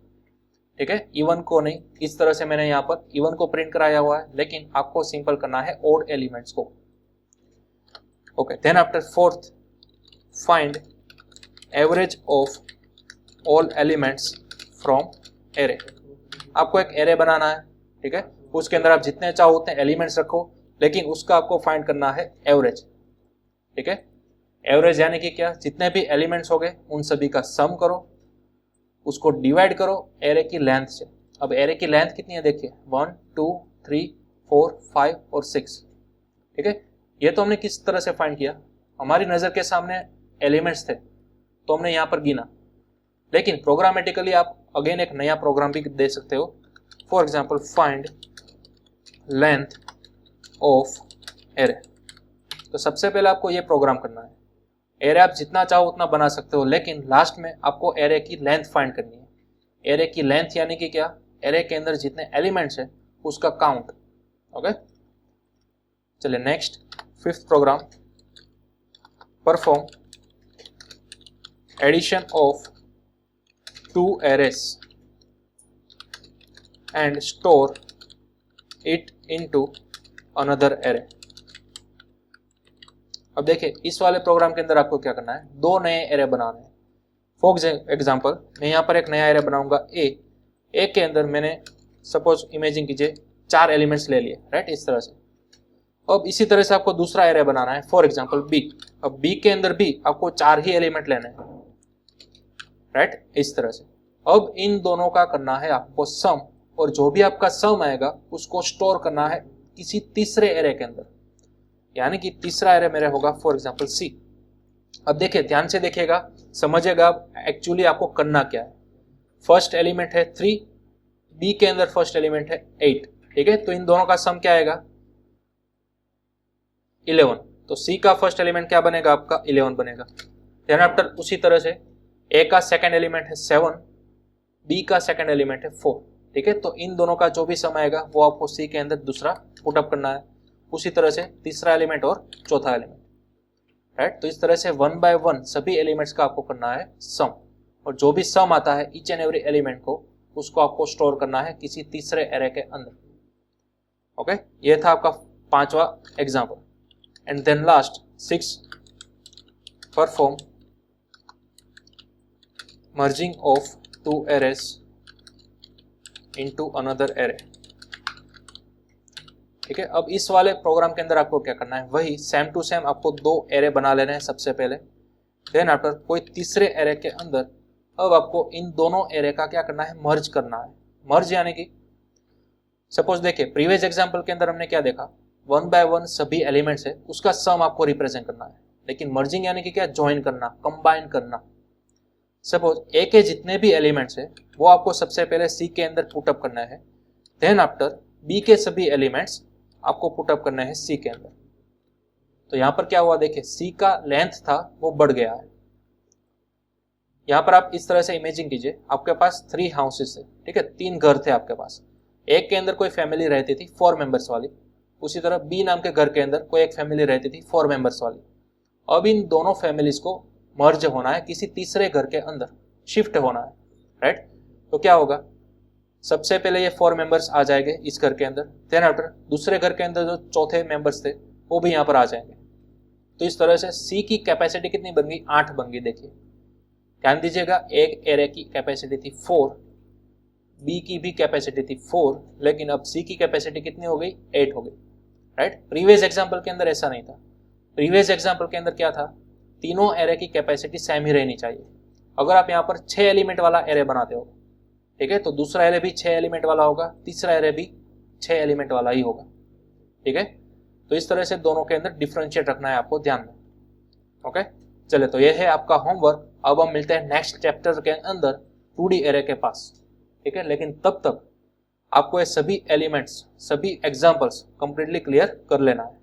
ठीक है, इवन को नहीं। इस तरह से मैंने यहाँ पर इवन को प्रिंट कराया हुआ है, लेकिन आपको सिंपल करना है ओड एलिमेंट्स को। Okay, then after fourth, find average of all elements from array. आपको एक एरे बनाना है, ठीक है, उसके अंदर आप जितने चाहो उतने एलिमेंट्स रखो, लेकिन उसका आपको फाइंड करना है एवरेज। ठीक है, एवरेज यानी कि क्या, जितने भी एलिमेंट्स हो गए उन सभी का सम करो, उसको डिवाइड करो एरे की लेंथ से। अब एरे की लेंथ कितनी है देखिए, 1, 2, 3, 4, 5 और 6। ठीक है, ये तो हमने किस तरह से फाइंड किया, हमारी नजर के सामने एलिमेंट्स थे तो हमने यहाँ पर गिना, लेकिन प्रोग्रामेटिकली आप अगेन एक नया प्रोग्राम भी दे सकते हो। For example find length of array. तो सबसे पहले आपको ये प्रोग्राम करना है। एरे आप जितना चाहो उतना बना सकते हो, लेकिन लास्ट में आपको एरे की लेंथ फाइंड करनी है। एरे की लेंथ यानी कि क्या, एरे के अंदर जितने एलिमेंट्स है उसका काउंट। ओके, चलिए next fifth program, perform addition of 2 arrays and store it into another array. अब देखिए, इस वाले प्रोग्राम के अंदर आपको क्या करना है, 2 नए एरे बनाने हैं। फॉर एग्जांपल मैं यहाँ पर एक नया एरे बनाऊंगा ए के अंदर मैंने सपोज इमेजिन कीजिए 4 एलिमेंट्स ले लिए, राइट, इस तरह से। अब इसी तरह से आपको दूसरा एरे बनाना है, फॉर एग्जांपल बी। अब बी के अंदर भी आपको 4 ही एलिमेंट लेने हैं, राइट, इस तरह से। अब इन दोनों का करना है आपको सम, और जो भी आपका सम आएगा उसको स्टोर करना है किसी तीसरे एरे के अंदर, यानी कि तीसरा एरे मेरा होगा फॉर एग्जांपल सी। अब देखिए, ध्यान से देखिएगा, समझिएगा एक्चुअली आपको करना क्या है। फर्स्ट एलिमेंट है 3, बी के अंदर फर्स्ट एलिमेंट है 8। ठीक है, तो इन दोनों का सम क्या आएगा, 11। तो सी का फर्स्ट एलिमेंट क्या बनेगा, आपका 11 बनेगा। देन आफ्टर उसी तरह से ए का सेकंड एलिमेंट है 7, बी का सेकंड एलिमेंट है 4। ठीक है, तो इन दोनों का जो भी सम आएगा वो आपको सी के अंदर दूसरा पुटअप करना है। उसी तरह से तीसरा एलिमेंट और चौथा एलिमेंट, राइट। तो इस तरह से 1 बाय 1 सभी एलिमेंट्स का आपको करना है सम, और जो भी सम आता है ईच एंड एवरी एलिमेंट को, उसको आपको स्टोर करना है किसी तीसरे एरे के अंदर। ओके, ये था आपका 5वां example. And then last 6, perform merging of 2 arrays into another array. ठीक है, अब इस वाले प्रोग्राम के अंदर आपको क्या करना है, वही सेम टू सेम आपको 2 एरे बना लेने हैं सबसे पहले। देन आफ्टर कोई तीसरे एरे के अंदर अब आपको इन दोनों एरे का क्या करना है, मर्ज करना है। मर्ज यानी कि सपोज देखिए प्रीवियस एग्जांपल के अंदर हमने क्या देखा, 1 बाय 1 सभी एलिमेंट्स है उसका सम आपको रिप्रेजेंट करना है, लेकिन मर्जिंग यानी कि क्या, ज्वाइन करना, कंबाइन करना। सपोज ए के जितने भी एलिमेंट्स है वो आपको सबसे पहले सी के अंदर पुटअप करना है, देन आफ्टर बी के सभी एलिमेंट्स आपको पुटअप करना है सी के अंदर। तो यहां पर क्या हुआ, देखिए सी का लेंथ था वो बढ़ गया है। यहां पर आप इस तरह से इमेजिन कीजिए, आपके पास 3 हाउसेस है, ठीक है, 3 घर थे आपके पास। एक के अंदर कोई फैमिली रहती थी 4 मेंबर्स वाली, उसी तरह बी नाम के घर के अंदर कोई एक फैमिली रहती थी 4 मेंबर्स वाली। अब इन दोनों फैमिलीज को मर्ज होना है, किसी तीसरे घर के अंदर शिफ्ट होना है, राइट। तो क्या होगा, सबसे पहले ये 4 मेंबर्स आ जाएंगे इस घर के अंदर, देन आफ्टर दूसरे घर के अंदर जो चौथे मेंबर्स थे वो भी यहाँ पर आ जाएंगे। तो इस तरह से सी की कैपेसिटी कितनी बन गई, 8 बन गई। देखिए ध्यान दीजिएगा, एक एरे की कैपेसिटी थी 4, बी की भी कैपेसिटी थी 4, लेकिन अब सी की कैपेसिटी कितनी हो गई, 8 हो गई, राइट। प्रीवियस एग्जाम्पल के अंदर ऐसा नहीं था। प्रीवियस एग्जाम्पल के अंदर क्या था, तीनों एरे की कैपेसिटी सेम ही रहनी चाहिए। अगर आप यहाँ पर 6 एलिमेंट वाला एरे बनाते हो, ठीक है, तो दूसरा एरे भी 6 एलिमेंट वाला होगा, तीसरा एरे भी 6 एलिमेंट वाला ही होगा, ठीक है। तो इस तरह से दोनों के अंदर डिफरेंशिएट रखना है आपको ध्यान में। ओके, चले तो ये है आपका होमवर्क। अब हम मिलते हैं नेक्स्ट चैप्टर के अंदर 2D एरे के पास, ठीक है। लेकिन तब तक आपको ये सभी एलिमेंट्स, सभी एग्जांपल्स कंप्लीटली क्लियर कर लेना है।